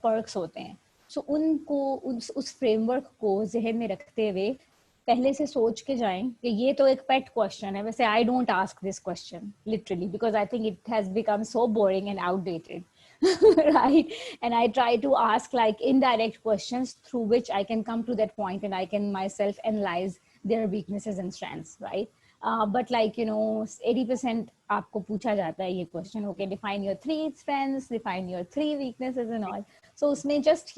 perks होते हैं. So उनको उस framework को ज़हन में रखते हुए पहले से सोच के जाएं कि ये तो एक pet question है. वैसे I don't ask this question literally because I think it has become so boring and outdated. Right? And I try to ask like indirect questions through which I can come to that point and I can myself analyze their weaknesses and strengths, right? But like 80% आपको पूछा जाता है ये question, okay, define your 3 strengths, define your 3 weaknesses and all. So उसमें just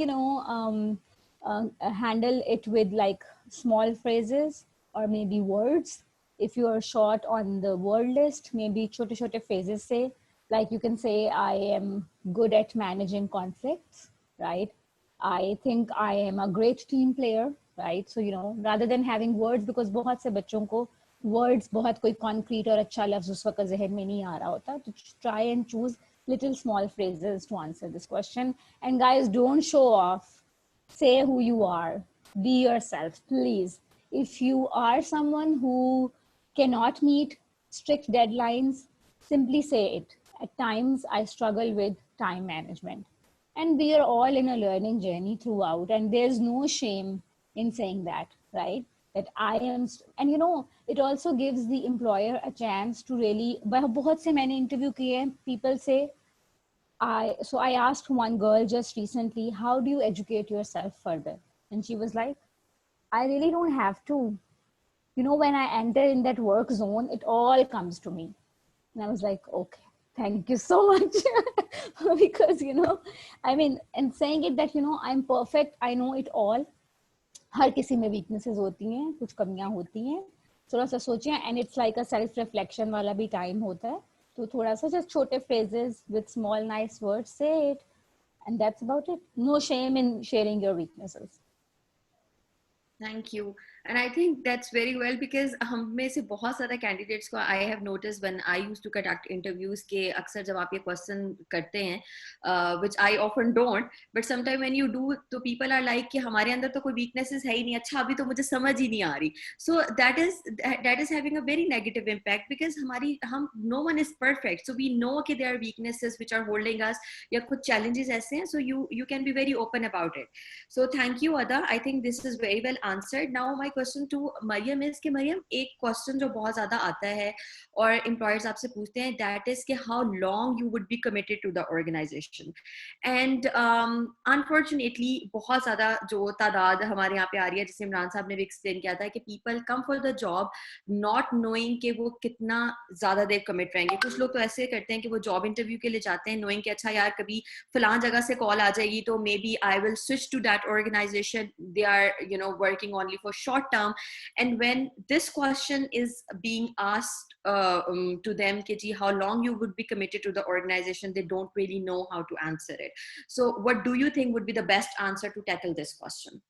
handle it with like small phrases or maybe words. If you are short on the word list, maybe छोटे phrases say, like you can say, I am good at managing conflicts, right? I think I am a great team player, right? So, rather than having words, because बहुत से बच्चों को words बहुत कोई concrete और अच्छा लफ्ज उस वक्त ज़हन में नहीं आ रहा होता, तो try and choose little small phrases to answer this question. And guys, don't show off. Say who you are. Be yourself, please. If you are someone who cannot meet strict deadlines, simply say it. At times, I struggle with time management. And we are all in a learning journey throughout. And there's no shame in saying that, right? That I am, and it also gives the employer a chance to really, बहुत से मैंने interview किए, people say, I asked one girl just recently, how do you educate yourself further? And she was like, I really don't have to. When I enter in that work zone, it all comes to me. And I was like, okay, thank you so much. Because, you know, I mean, and saying it that, you know, I'm perfect, I know it all. हर किसी में weaknesses होती हैं, कुछ कमियां होती हैं. थोड़ा सा सोचिए, and it's like a self reflection वाला भी time होता है. तो थोड़ा सा just छोटे phrases with small nice words, say it. And that's about it. No shame in sharing your weaknesses. Thank you. And I think that's very well because हम में से बहुत सारे candidates को I have noticed when I used to conduct interviews के अक्सर जब आप ये question करते हैं, which I often don't, but sometimes when you do, तो people are like कि हमारे अंदर तो कोई weaknesses है ही नहीं, अच्छा अभी तो मुझे समझ ही नहीं आ रही. So that is having a very negative impact because no one is perfect, so we know कि there are weaknesses which are holding us या कुछ challenges ऐसे हैं, so you can be very open about it. So thank you, Ada. I think this is very well answered. Now my question to Mariam is कि Mariam, एक question जो बहुत ज़्यादा आता है और employers आपसे पूछते हैं, that is कि how long you would be committed to the organization. And unfortunately बहुत ज़्यादा जो तादाद हमारे यहाँ पे आ रही है, जिसे इमरान साहब ने भी explain किया था कि people come for the job not knowing कि वो कितना ज़्यादा देर commit रहेंगे. कुछ लोग तो ऐसे करते हैं कि वो job interview के लिए जाते हैं knowing कि अच्छा यार कभी फलां जगह से call आ जाएगी तो maybe I will switch to that organization. They are, you know, working only for short term. And when this question is being asked to them कि जी how long you would be committed to the organization, they don't really know how to answer it. So what do you think would be the best answer to tackle this question?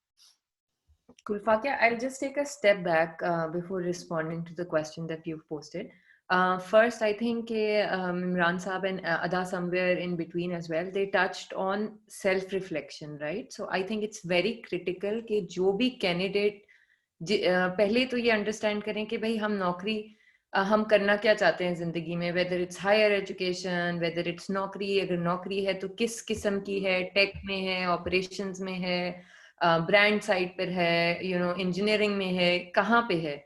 Cool, Fakia, I'll just take a step back before responding to the question that you've posted. First, I think Imran Saab and Ada somewhere in between as well, they touched on self-reflection, right? So I think it's very critical कि जो भी candidate पहले तो ये understand करें कि भाई हम नौकरी हम करना क्या चाहते हैं जिंदगी में, whether it's higher education, whether it's नौकरी, अगर नौकरी है तो किस किस्म की है, टेक में है, operations में है, ब्रांड साइड पर है, यू नो इंजीनियरिंग में है, कहाँ पे है,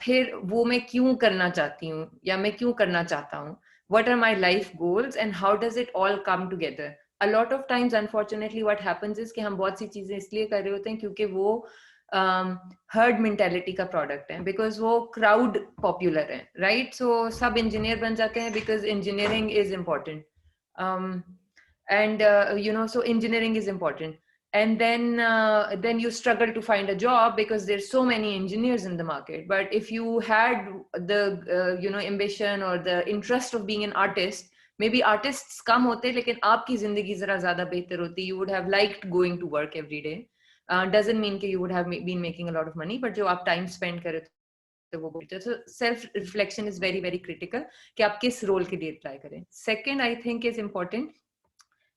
फिर वो मैं क्यों करना चाहती हूँ या मैं क्यों करना चाहता हूँ, what are my life goals and how does it all come together. A lot of times unfortunately what happens is कि हम बहुत सी चीजें इसलिए कर रहे होते हैं क्योंकि वो हर्ड मेंटेलिटी का प्रोडक्ट है, बिकॉज वो क्राउड पॉपुलर है, राइट. सो सब इंजीनियर बन जाते हैं because engineering is important, and you know, so engineering is important, and then you struggle to find a job because there's so many engineers in the market. But if you had the you know ambition or the interest of being an artist, maybe artists कम होते लेकिन आपकी जिंदगी जरा ज्यादा बेहतर होती, you would have liked going to work every day. Doesn't mean that you would have been making a lot of money, but जो आप time spend करे तो वो बोलते हैं. So self reflection is very very critical कि आप किस role के लिए apply करें. Second, I think is important,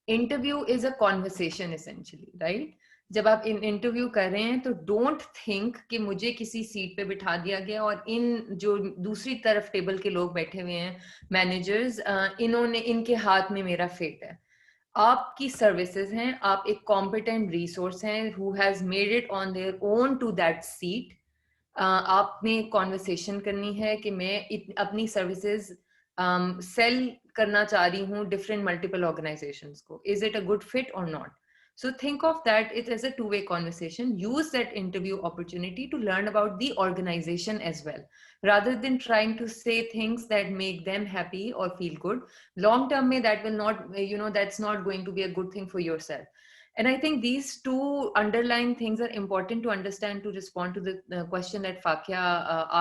interview is a conversation essentially, right? जब आप इंटरव्यू कर रहे हैं तो डोंट थिंक कि मुझे किसी सीट पे बिठा दिया गया और इन जो दूसरी तरफ टेबल के लोग बैठे हुए हैं मैनेजर्स, इन्होंने इनके हाथ में मेरा फेट है. आपकी सर्विसेज हैं, आप एक कॉम्पिटेंट रिसोर्स हैं who has made it on their own to that seat. आपने कॉन्वर्सेशन करनी है कि मैं अपनी सर्विसेज सेल करना चाह रही हूँ डिफरेंट मल्टीपल ऑर्गेनाइजेशंस को. Is it a good fit और not? So think of that it as a two-way conversation. Use that interview opportunity to learn about the organization as well, rather than trying to say things that make them happy or feel good. Long term, that will not, you know, that's not going to be a good thing for yourself. And I think these two underlying things are important to understand to respond to the question that Fakia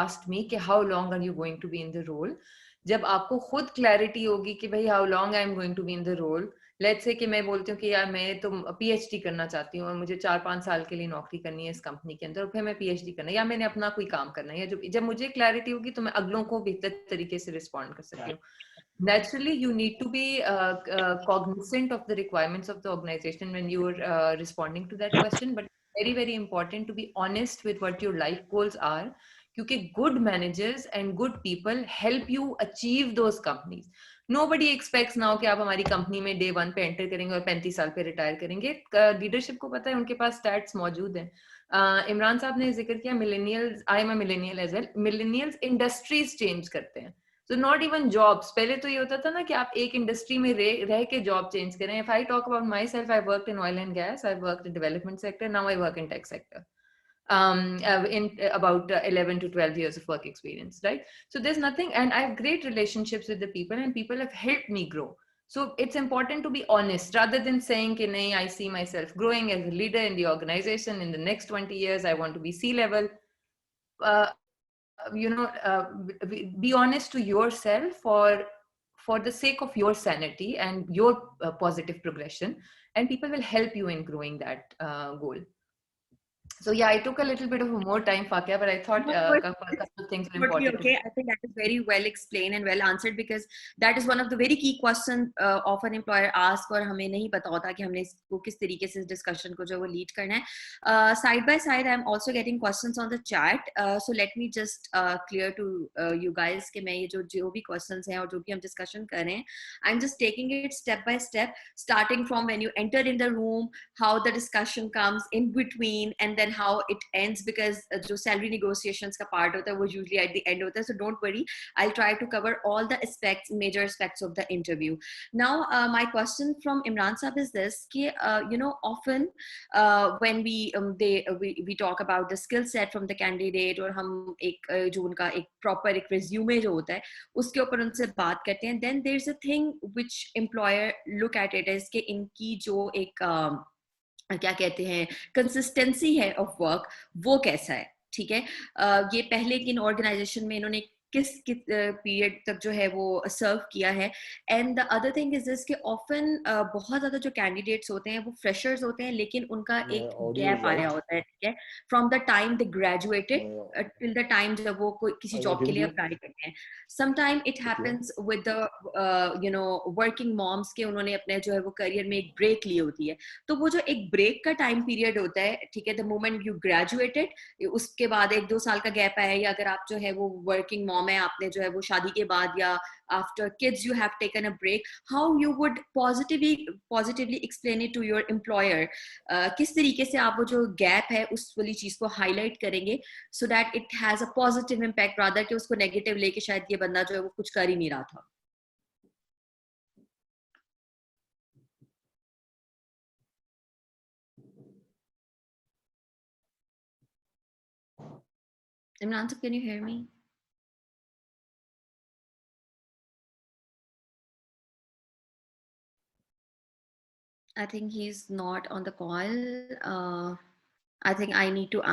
asked me, कि how long are you going to be in the role? जब आपको खुद clarity होगी कि भाई how long I am going to be in the role. Let's say कि मैं बोलती हूँ कि यार मैं तो पीएचडी करना चाहती हूँ और मुझे 4-5 साल के लिए नौकरी करनी है इस कंपनी के अंदर, और फिर मैं पीएचडी करना है या मैंने अपना कोई काम करना है, या जब मुझे क्लैरिटी होगी तो मैं अगलों को बेहतर तरीके से रिस्पॉन्ड कर सकती हूँ. Naturally, you need to be cognizant of the requirements of the organization when you are responding to that question, but very, very important to be honest with what your life goals are, because good managers and good people help you achieve those companies. Nobody expects now कि आप हमारी company में day 1 पे enter करेंगे और 35 साल पे retire करेंगे. लीडरशिप को पता है, उनके पास स्टैट्स मौजूद हैं. इमरान साहब ने जिक्र किया millennials, I am a millennial as well. Millennials industries change करते हैं, so not even jobs. पहले तो ये होता था ना कि आप एक इंडस्ट्री में रह के जॉब चेंज करें. If I talk about myself, I worked in oil and gas, I worked in development sector, now I work in tech sector. in about 11 to 12 years of work experience, right? So there's nothing, and I have great relationships with the people, and people have helped me grow. So it's important to be honest rather than saying, ki, nahi, I see myself growing as a leader in the organization in the next 20 years. I want to be C-level. Be honest to yourself for the sake of your sanity and your positive progression, and people will help you in growing that goal. So yeah, I took a little bit of more time, Fakia, but I thought a couple of things were Totally important. okay. I think that is very well explained and well answered, because that is one of the very key questions of an employer ask, और हमें नहीं पता होता कि हमने इसको किस तरीके से इस discussion को जो वो lead करना है. Side by side, I'm also getting questions on the chat. So let me just clear to you guys कि मैं ये जो भी questions हैं और जो भी हम discussion कर रहे हैं, I'm just taking it step by step, starting from when you enter in the room, how the discussion comes in between, and then how it ends, because जो salary negotiations का part होता है वो usually at the end होता है. So don't worry, I'll try to cover all the aspects, major aspects of the interview. Now my question from Imran Sahab is this, कि often when we talk about the skill set from the candidate, और हम एक जो उनका एक proper एक resume जो होता है उसके ऊपर उनसे बात करते हैं, then there's a thing which employer look at it is कि इनकी जो एक क्या कहते हैं कंसिस्टेंसी है ऑफ वर्क वो कैसा है. ठीक है, ये पहले किन ऑर्गेनाइजेशन में इन्होंने किस पीरियड तक जो है वो सर्व किया है. And the other thing is this कि ऑफन बहुत ज्यादा जो कैंडिडेट्स होते हैं वो फ्रेशर्स होते हैं, लेकिन उनका एक गैप आया होता है. ठीक है, from the time they graduated till the time जब वो किसी जॉब के लिए अप्लाई करते हैं. Sometime it happens with the working moms के उन्होंने अपने जो है वो करियर में एक ब्रेक ली होती है. तो वो जो एक ब्रेक का टाइम पीरियड होता है, ठीक है, द मोमेंट यू ग्रेजुएटेड उसके बाद 1-2 साल का गैप आया, या अगर आप जो है वो वर्किंग मॉम है, आपने जो है वो शादी के बाद या after kids you have taken a break, how you would positively explain it to your employer. किस तरीके से आप वो जो गैप है उस वाली चीज को हाईलाइट करेंगे so that it has a positive impact rather कि उसको नेगेटिव लेके शायद ये बंदा जो है वो कुछ कर ही नहीं रहा था. Imran, can you hear me? I think he's not on the call. I think I need to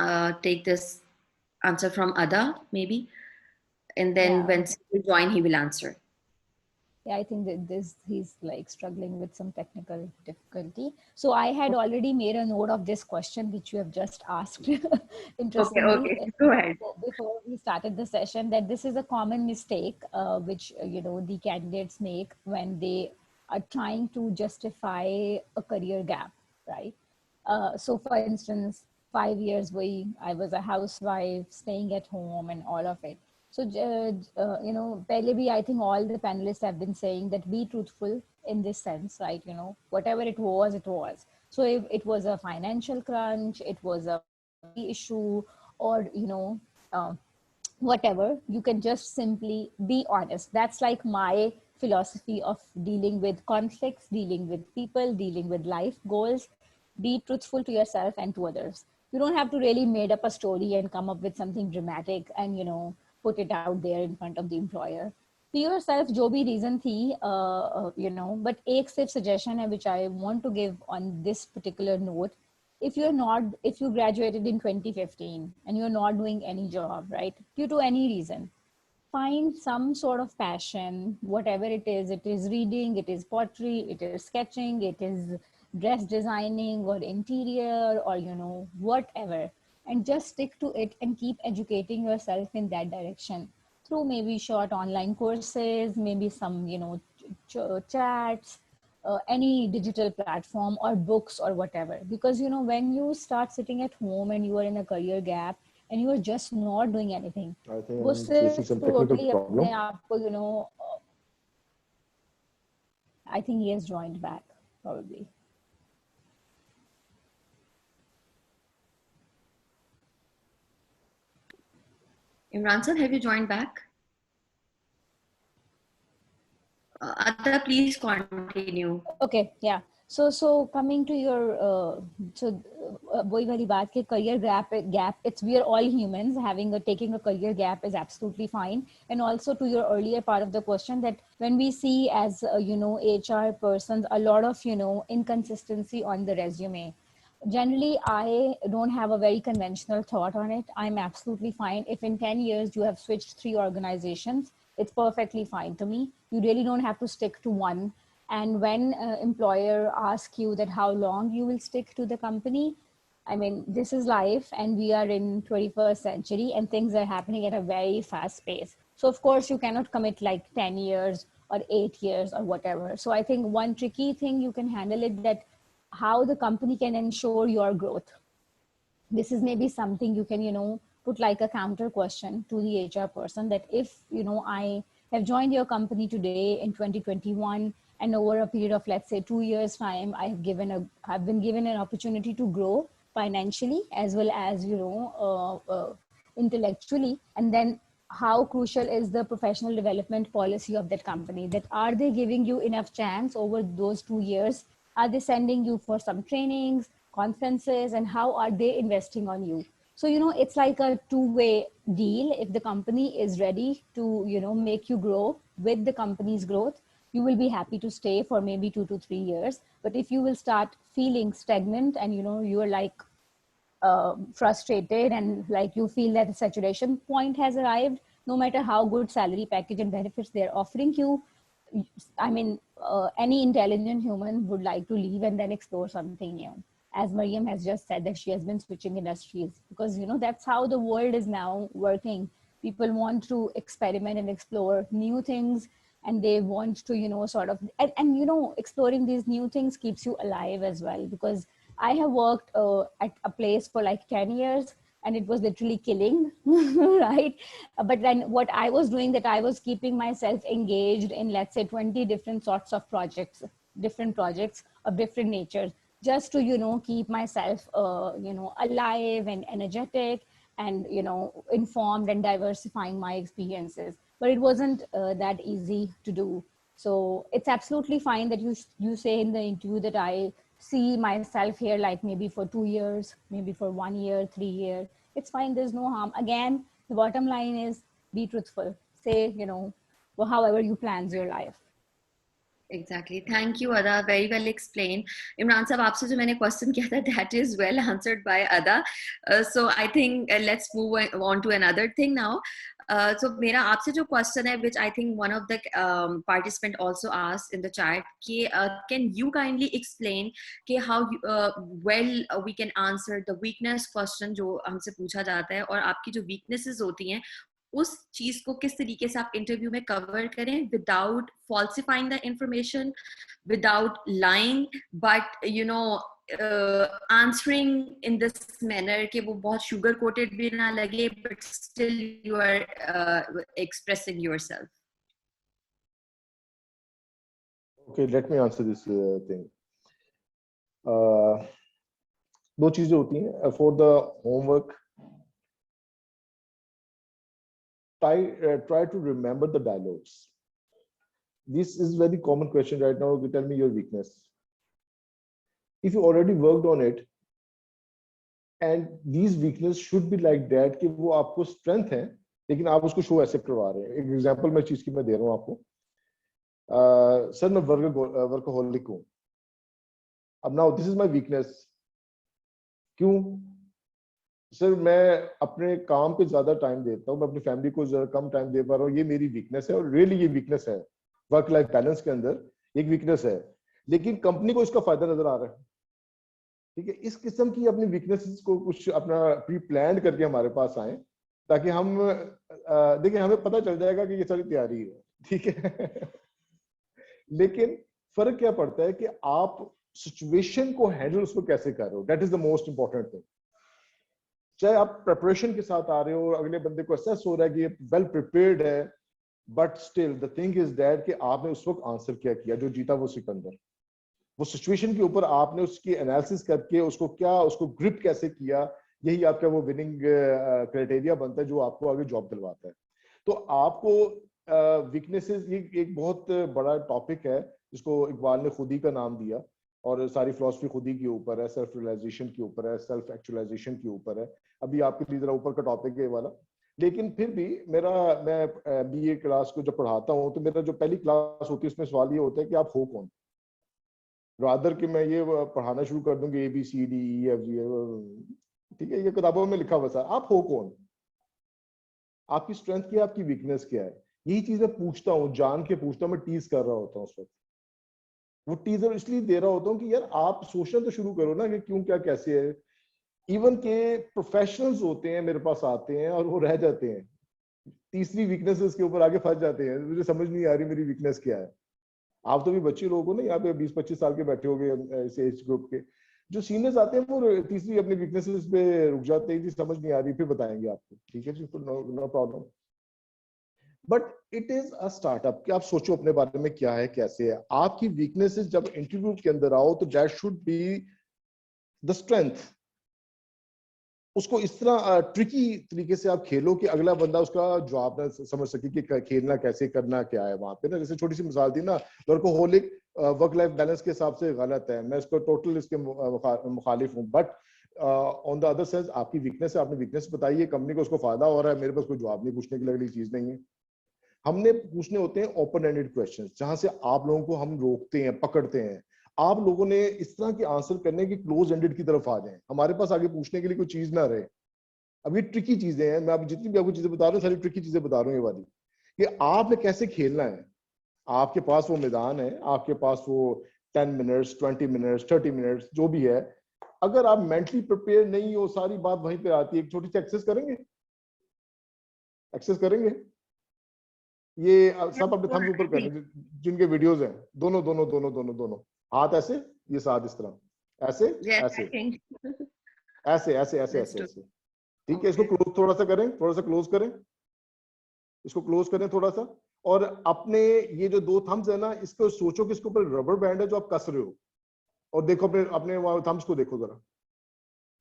take this answer from Ada, maybe. And then when he will join, he will answer. Yeah, I think that he's like struggling with some technical difficulty. So I had already made a note of this question, which you have just asked. Interestingly, okay. Go ahead. Before we started the session, that this is a common mistake which the candidates make when they are trying to justify a career gap, right? So for instance, 5 years I was a housewife staying at home and all of it. So, pehle bhi, I think all the panelists have been saying that be truthful in this sense, right? Whatever it was, it was. So if it was a financial crunch, it was a issue, or, whatever, you can just simply be honest. That's like my philosophy of dealing with conflicts, dealing with people, dealing with life goals. Be truthful to yourself and to others. You don't have to really made up a story and come up with something dramatic and, put it out there in front of the employer. Be yourself, jo bhi reason thi, but ek sirf suggestion hai which I want to give on this particular note. If you graduated in 2015 and you're not doing any job, right, due to any reason, find some sort of passion, whatever it is reading, it is pottery, it is sketching, it is dress designing or interior, or, whatever, and just stick to it and keep educating yourself in that direction through maybe short online courses, maybe some, chats, any digital platform or books or whatever. Because, when you start sitting at home and you are in a career gap and you are just not doing anything, I think I'm facing some technical problem. I think he has joined back, probably. Imran sir, have you joined back? Ada, please continue. Okay, yeah. So coming to your, वही वाली बात कि career gap, it's we are all humans, taking a career gap is absolutely fine. And also to your earlier part of the question, that when we see as HR persons a lot of inconsistency on the resume, generally I don't have a very conventional thought on it. I'm absolutely fine if in 10 years you have switched 3 organizations. It's perfectly fine to me. You really don't have to stick to one. And when employer asks you that how long you will stick to the company, I mean, this is life and we are in 21st century and things are happening at a very fast pace. So of course you cannot commit like 10 years or 8 years or whatever. So I think one tricky thing you can handle it, that how the company can ensure your growth. This is maybe something you can put like a counter question to the HR person, that if I have joined your company today in 2021, and over a period of, let's say, 2 years time, I've been given an opportunity to grow financially as well as intellectually. And then how crucial is the professional development policy of that company, that are they giving you enough chance over those 2 years? Are they sending you for some trainings, conferences, and how are they investing on you? So it's like a two-way deal. If the company is ready to make you grow with the company's growth, you will be happy to stay for maybe 2 to 3 years. But if you will start feeling stagnant and you are like frustrated and like you feel that the saturation point has arrived, no matter how good salary package and benefits they're offering you, I mean, any intelligent human would like to leave and then explore something new. As Mariam has just said, that she has been switching industries because that's how the world is now working. People want to experiment and explore new things, and they want to sort of and exploring these new things keeps you alive as well. Because I have worked at a place for like 10 years and it was literally killing, right? But then what I was doing, that I was keeping myself engaged in, let's say, 20 different sorts of different projects of different natures, just to keep myself alive and energetic and informed and diversifying my experiences. But it wasn't that easy to do. So it's absolutely fine that you say in the interview that I see myself here like maybe for 2 years, maybe for 1 year, 3 years. It's fine. There's no harm. Again, the bottom line is be truthful. Say, well, however you plans your life. Exactly. Thank you, Ada. Very well explained. Imran sahab, आपसे जो मैंने question किया था, that is well answered by Ada. So I think let's move on to another thing now. So मेरा आपसे जो question है, which I think one of the participant also asked in the chat, कि can you kindly explain कि how well we can answer the weakness question जो हमसे पूछा जाता है, और आपकी जो weaknesses होती हैं उस चीज को किस तरीके से आप इंटरव्यू में कवर करें without falsifying the information, without lying, but answering in this manner कि वो बहुत sugar coated भी ना लगे, but still you are expressing yourself. Okay, let me answer this thing. दो चीजें होती हैं for the homework. Try to remember the dialogues. This is very common question right now. You tell me your weakness. If you already worked on it, and these weakness should be like that कि वो आपको strength है, लेकिन आप उसको show ऐसे करवा रहे हैं. एक example मैं चीज की मैं दे रहा हूँ आपको. सर मैं workaholic हूँ. अब now this is my weakness. क्यों? सर मैं अपने काम पे ज्यादा टाइम देता हूँ, मैं अपनी फैमिली को कम टाइम दे पा रहा हूँ, ये मेरी वीकनेस है. और रियली ये वीकनेस है, वर्क लाइफ बैलेंस के अंदर एक वीकनेस है, लेकिन कंपनी को इसका फायदा नजर आ रहा है. ठीक है, इस किस्म की अपनी वीकनेसेस को कुछ अपना प्री प्लान करके हमारे पास आए, ताकि हम देखिए हमें पता चल जाएगा कि ये सारी तैयारी है. ठीक है. लेकिन फर्क क्या पड़ता है कि आप सिचुएशन को हैंडल उसको कैसे कर रहे हो. That is the most important thing. चाहे आप प्रिपरेशन के साथ आ रहे हो, अगले बंदे को असेस हो रहा है कि ये वेल प्रिपेयर्ड है, but still the thing is that कि आपने उस वक्त आंसर क्या किया. जो जीता वो सिकंदर. वो सिचुएशन के ऊपर आपने उसकी एनालिसिस करके उसको ग्रिप कैसे किया, यही आपका वो विनिंग क्राइटेरिया बनता है जो आपको आगे जॉब दिलवाता है. तो आपको वीकनेसेस, ये एक बहुत बड़ा टॉपिक है जिसको इकबाल ने खुद ही का नाम दिया और सारी फिलॉसफी खुद ही के ऊपर है, सेल्फ रियलाइजेशन के ऊपर है, सेल्फ एक्चुअलाइजेशन के ऊपर है। अभी आपके लिए जरा ऊपर का टॉपिक है ये वाला, लेकिन फिर भी मैं बीए क्लास को जब पढ़ाता हूँ तो मेरा जो पहली क्लास होती है उसमें सवाल ये होता है कि आप हो कौन, रादर कि मैं ये पढ़ाना शुरू कर दूं कि ABCDEFG, ठीक है, ये किताबों में लिखा हुआ था, आप हो कौन, आपकी स्ट्रेंथ क्या है, आपकी वीकनेस क्या है। यही चीज मैं पूछता हूँ, जान के पूछता हूँ, मैं टीज कर रहा होता हूँ उस वक्त। वो टीजर इसलिए दे रहा होता हूँ कि यार आप सोचना तो शुरू करो ना कि क्यों क्या कैसे है। इवन के प्रोफेशनल्स होते हैं मेरे पास आते हैं और वो रह जाते हैं, तीसरी वीकनेसेस के ऊपर आगे फंस जाते हैं, मुझे समझ नहीं आ रही मेरी वीकनेस क्या है। आप तो भी बच्चे लोग हो ना, यहाँ पे 20-25 साल के बैठे हो गए इस एज ग्रुप के, जो सीनियर्स आते हैं वो तीसरी अपनी वीकनेसेस पे रुक जाते हैं, जी समझ नहीं आ रही, फिर बताएंगे आपको, ठीक है जी, no problem. But it is a startup कि आप सोचो अपने बारे में क्या है कैसे है। आपकी वीकनेसेस जब इंटरव्यू के अंदर आओ तो that should be the strength. उसको इस तरह ट्रिकी तरीके से आप खेलो कि अगला बंदा उसका जवाब ना समझ सके कि खेलना कैसे करना क्या है वहां पे ना। जैसे छोटी सी मिसाल दी ना, वर्कोहोलिक वर्क लाइफ बैलेंस के हिसाब से गलत है, मैं इसको टोटल इसके मुखालिफ हूँ। But on the other side आपकी वीकनेस है, आपने वीकनेस बताई है, कंपनी को उसको फायदा हो रहा है, मेरे पास कोई जवाब नहीं पूछने की लगली चीज नहीं है। हमने पूछने होते हैं ओपन एंडेड क्वेश्चंस, जहां से आप लोगों को हम रोकते हैं, पकड़ते हैं। आप लोगों ने इस तरह के आंसर करने की क्लोज एंडेड की तरफ आ जाएं, हमारे पास आगे पूछने के लिए कोई चीज ना रहे। अब ये ट्रिकी चीजें हैं, मैं अब जितनी भी आपको चीजें बता रहा हूँ सारी ट्रिकी चीजें बता रहा हूँ ये वाली, कि आपने कैसे खेलना है। आपके पास वो मैदान है, आपके पास वो 10 मिनट्स 20 मिनट्स 30 मिनट्स जो भी है, अगर आप मेंटली प्रिपेयर नहीं हो, सारी बात वहीं पे आती है। एक छोटी सी एक्सेस करेंगे, एक्सेस करेंगे, ये सब अपने थंब ऊपर कर लें जिनके वीडियोस हैं, दोनों दोनों दोनों दोनों दोनों हाथ ऐसे, ये साथ इस तरह, ऐसे ऐसे ऐसे ऐसे ऐसे ऐसे ऐसे, ठीक है। इसको क्लोज थोड़ा सा करें, थोड़ा सा क्लोज करें, इसको क्लोज करें थोड़ा सा। और अपने ये जो दो थम्स है ना, इसको सोचो कि इसके ऊपर रबर बैंड है जो आप कस रहे हो, और देखो अपने अपने थम्स को देखो जरा,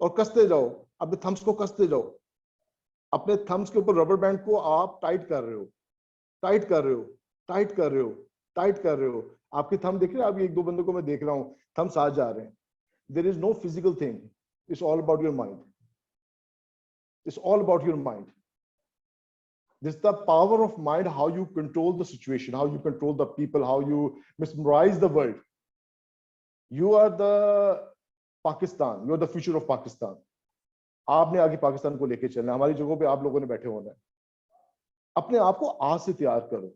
और कसते जाओ, अपने थम्स को कसते जाओ। अपने थम्स के ऊपर रबर बैंड को आप टाइट कर रहे हो, टाइट कर रहे हो, टाइट कर रहे हो, टाइट कर रहे हो। आपके थंब देख रहे हैं, अभी एक दो बंदों को मैं देख रहा हूं, थम्स आ जा रहे हैं। There is no physical thing, it's all about your mind, it's all about your mind. This is the power of mind, how you control the situation, how you control the people, how you mesmerize the world. You are the Pakistan, you are the future of Pakistan. आपने आगे पाकिस्तान को लेके चलना है, हमारी जगहों पे आप लोगों ने बैठे होना है। अपने आप को आज से तैयार करो।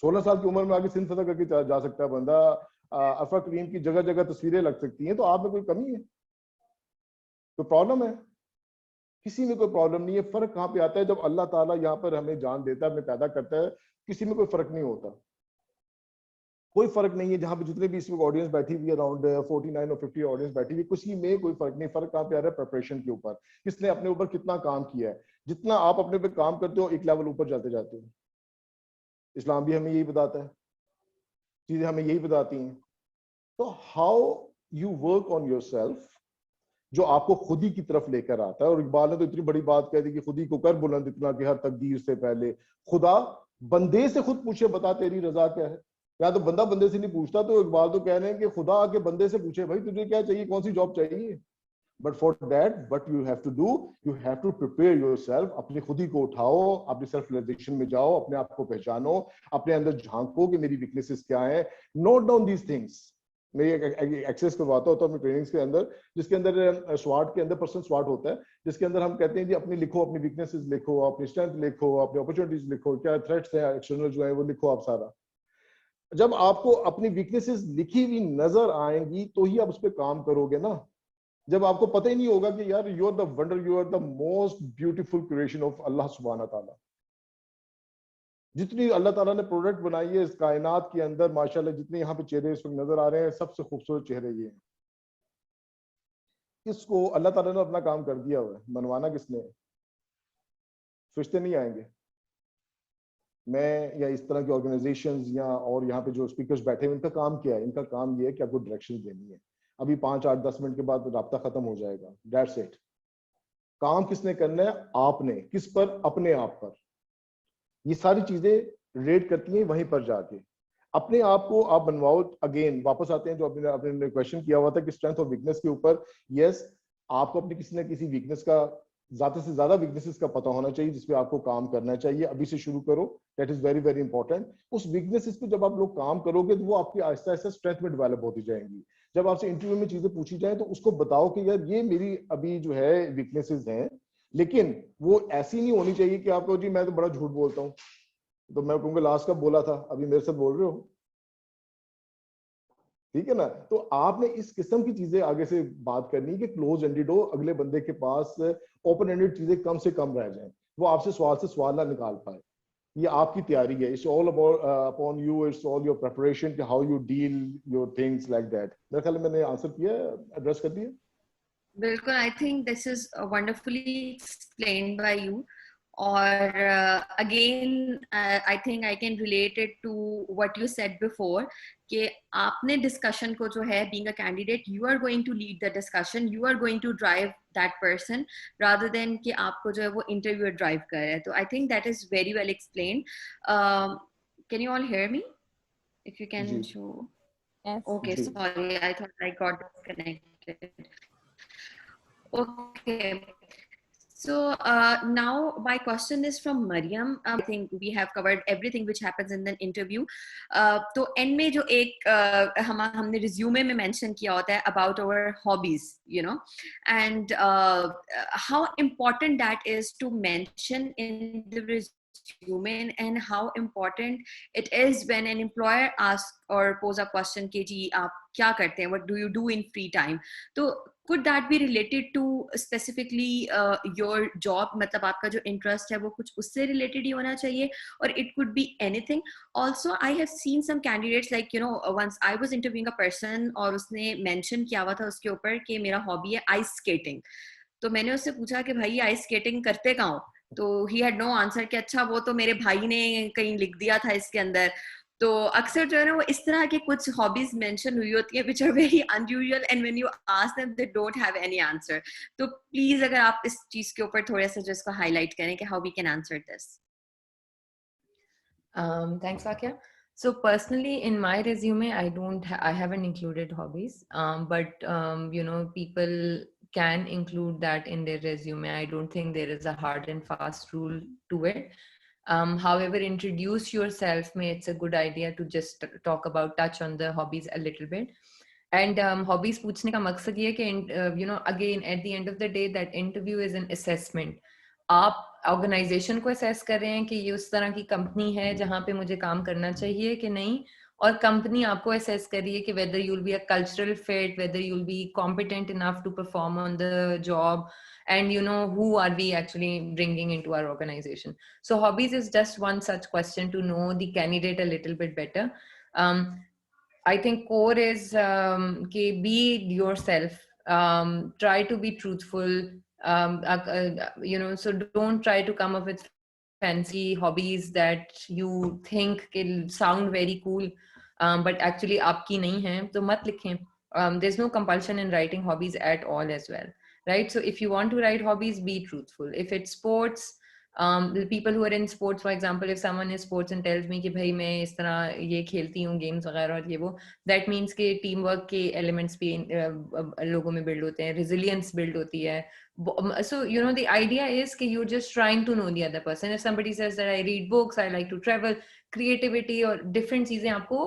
16 साल की उम्र में आगे सिंध फतह करके जा सकता है बंदा, अफरा करीम की जगह जगह तस्वीरें लग सकती हैं, तो आप में कोई कमी है, कोई प्रॉब्लम है? किसी में कोई प्रॉब्लम नहीं है। फर्क कहाँ पे आता है? जब अल्लाह ताला यहाँ पर हमें जान देता है, हमें पैदा करता है, किसी में कोई फर्क नहीं होता, कोई फर्क नहीं है। जहां पे जितने भी इसमें ऑडियंस बैठी हुई है, अराउंड 49 और 50 ऑडियंस बैठी हुई है, किसी में कोई फर्क नहीं। फर्क कहाँ पे आ रहा है? प्रिपरेशन के ऊपर, किसने अपने ऊपर कितना काम किया है। जितना आप अपने पे काम करते हो, एक लेवल ऊपर जाते जाते हो। इस्लाम भी हमें यही बताता है, चीजें हमें यही बताती हैं। तो how you work on your self, जो आपको खुद ही की तरफ लेकर आता है। और इकबाल ने तो इतनी बड़ी बात कह दी कि खुद ही को कर बुलंद इतना कि हर तकदीर से पहले खुदा बंदे से खुद पूछे, बता तेरी रजा क्या है। या तो बंदा बंदे से नहीं पूछता, तो इकबाल तो कह रहे हैं कि खुदा आके बंदे से पूछे, भाई तुझे क्या चाहिए, कौन सी जॉब चाहिए। But for that what you have to do, you have to prepare yourself. अपनी खुद ही को उठाओ, अपनी सेल्फ रियलाइजेशन में जाओ, अपने आप को पहचानो, अपने अंदर झांको कि मेरी वीकनेसेस क्या है। Note down these things. मैं एक्सेस करवाता होता हूँ अपनी ट्रेनिंग्स के अंदर, जिसके अंदर स्वाट के अंदर पर्सन स्वाट होता है, जिसके अंदर हम कहते हैं जी अपनी लिखो, अपनी वीकनेसेस लिखो, अपनी स्ट्रेंथ लिखो, अपनी अपॉर्चुनिटीज लिखो, क्या थ्रेट्स हैं एक्सटर्नल जो है वो लिखो आप सारा। जब आपको अपनी वीकनेसेस लिखी हुई नजर आएंगी तो ही आप उस पर काम करोगे ना। जब आपको पता ही नहीं होगा कि यार you are the wonder, you are the most beautiful creation of अल्लाह सुब्हाना ताला। जितनी अल्लाह ताला ने प्रोडक्ट बनाई है इस कायनात के अंदर, माशाल्लाह जितने यहाँ पे चेहरे इस वक्त नजर आ रहे हैं, सबसे खूबसूरत चेहरे ये हैं। इसको अल्लाह ताला ने अपना काम कर दिया हुआ है, मनवाना किसने है? फरिश्ते नहीं आएंगे। मैं या इस तरह की ऑर्गेनाइजेशंस या और यहाँ पे जो स्पीकर्स बैठे हैं, इनका काम क्या है? इनका काम ये है कि आपको डायरेक्शन देनी है। अभी 5, 8, 10 मिनट के बाद राब्ता खत्म हो जाएगा, दैट्स इट। काम किसने करना है? आपने। किस पर? अपने आप पर। ये सारी चीजें रेड करती हैं वहीं पर जाके। अपने आप को आप बनवाओ। अगेन वापस आते हैं जो आपने आपने क्वेश्चन किया हुआ था कि स्ट्रेंथ और वीकनेस के ऊपर। यस, आपको अपनी किसी न किसी वीकनेस का, ज्यादा से ज्यादा वीकनेसेस का पता होना चाहिए जिसपे आपको काम करना चाहिए। अभी से शुरू करो, that is very very important. उस वीकनेसेस पे जब आप लोग काम करोगे तो वो आपकी आहिस्ता आहिस्ता स्ट्रेंथ में डेवलप होती जाएंगी। जब आपसे इंटरव्यू में चीजें पूछी जाए तो उसको बताओ कि यार ये मेरी अभी जो है वीकनेसेस हैं, लेकिन वो ऐसी नहीं होनी चाहिए कि आपको जी मैं तो बड़ा झूठ बोलता हूँ, तो मैं कहूँगा लास्ट कब बोला था, अभी मेरे साथ बोल रहे हो। ठीक है ना? तो आपने इस किस्म की चीजें आगे से बात करनी कि क्लोज एंडेड हो, अगले बंदे के पास ओपन एंडेड चीजें कम से कम रह जाएं, वो आपसे सवाल ना निकाल पाए। ये आपकी तैयारी है, it's all about upon you, it's all your preparation, how you deal your things like that. मेरे ख्याल में मैंने आंसर किया, एड्रेस कर दिया। बिल्कुल, I think this is wonderfully explained by you. और again I think I can relate it to what you said before कि आपने डिस्कशन को जो है, being a candidate, you are going to lead the discussion, you are going to drive that person rather than कि आपको जो है वो इंटरव्यूअर ड्राइव कर रहा है। तो I think that is very well explained. Can you all hear me? If you can जी शो। Yes. Okay, जी sorry, I thought I got disconnected. Okay. So now my question is from Mariam. I think we have covered everything which happens in the interview. तो end में जो एक हमने resume में mention किया होता है about our hobbies, you know, and how important that is to mention in the resume, and how important it is when an employer asks or pose a question कि जी आप क्या करते हैं, what do you do in free time? तो could that be related to specifically your job? मतलब आपका जो interest है वो कुछ उससे related ही होना चाहिए, or it could be anything. Also, I have seen some candidates, like, you know, once I was interviewing a person और उसने mention किया हुआ था उसके ऊपर कि मेरा hobby है ice skating. तो मैंने उससे पूछा कि भाई आइस स्केटिंग करते कहाँ हो? तो ही हैड नो आंसर कि अच्छा वो तो मेरे भाई ने कहीं लिख दिया था इसके अंदर। तो अक्सर जो है ना वो इस तरह के कुछ हॉबीज मेंशन हुई होती है which are very unusual, and when you ask them they don't have any answer. तो प्लीज अगर आप इस चीज के ऊपर थोड़ा सा जो इसको हाईलाइट करें कि how we can answer this. Thanks, Vakya. So personally, in my resume, I haven't included hobbies. But you know, people can include that in their resume. I don't think there is a hard and fast rule to it. However, introduce yourself. It's a good idea to just touch on the hobbies a little bit. And hobbies पूछने का मकसद ये है कि you know, again, at the end of the day, that interview is an assessment. आप organisation को assess कर रहे हैं कि ये उस तरह की कंपनी है जहां पे मुझे काम करना चाहिए कि नहीं, और कंपनी आपको असेस कर रही है कि whether you will be a cultural fit, whether you will be competent enough to perform on the job, and you know, who are we actually bringing into our organization. So hobbies is just one such question to know the candidate a little bit better. I think core is be yourself, try to be truthful, you know, so don't try to come up with fancy hobbies that you think will sound very cool, but actually आपकी नहीं है, तो मत लिखें. There's no compulsion in writing hobbies at all as well, right? So if you want to write hobbies, be truthful. If it's sports, the people who are in sports, for example, if someone is sports and tells me कि भाई मैं इस तरह ये खेलती हूँ games वगैरह और ये वो, that means कि teamwork के elements भी लोगों में build होते हैं, resilience build होती है. So you know, the idea is कि you're just trying to know the other person. If somebody says that I read books, I like to travel, creativity और different चीजें आपको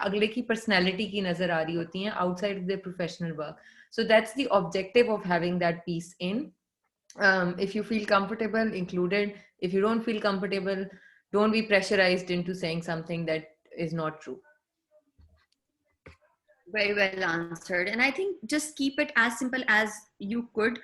अगले की personality की नजर आ रही होती हैं outside of their professional work. So that's the objective of having that piece in. If you feel comfortable, include it. If you don't feel comfortable, don't be pressurized into saying something that is not true. Very well answered, and I think just keep it as simple as you could,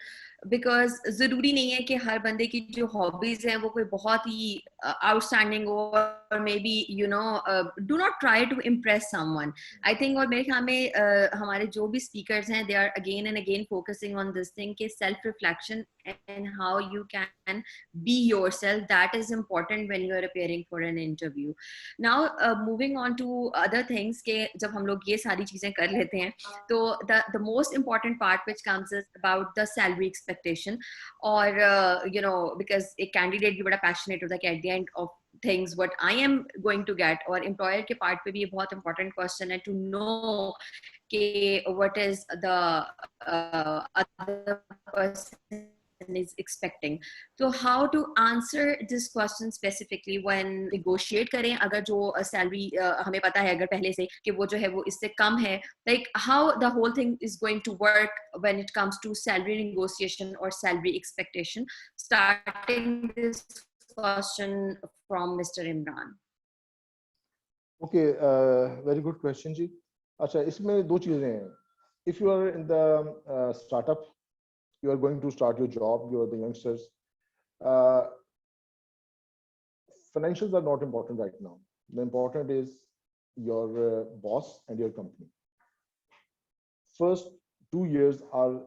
because जरूरी नहीं है कि हर बंदे की जो hobbies हैं वो कोई बहुत ही outstanding हो, or maybe you know do not try to impress someone. I think, और मेरे ख्याल में हमारे जो भी speakers हैं, they are again and again focusing on this thing कि self reflection and how you can be yourself. That is important when you are appearing for an interview. Now moving on to other things कि जब हम लोग ये सारी चीजें कर लेते हैं, तो the most important part which comes is about the salary expectation. और you know, because एक candidate भी बड़ा passionate होता है कि at the end of things what I am going to get, or employer के part पे भी ये बहुत important question है to know कि what is the other person is expecting. So how to answer this question specifically when negotiate करें अगर जो salary हमें पता है अगर पहले से कि वो जो है वो इससे कम है, like how the whole thing is going to work when it comes to salary negotiation or salary expectation. Starting this question from Mr. Imran. Okay, very good question जी. अच्छा, इसमें दो चीजें हैं. If you are in the startup, you are going to start your job, you are the youngsters. Financials are not important right now. The important is your boss and your company. First 2 years are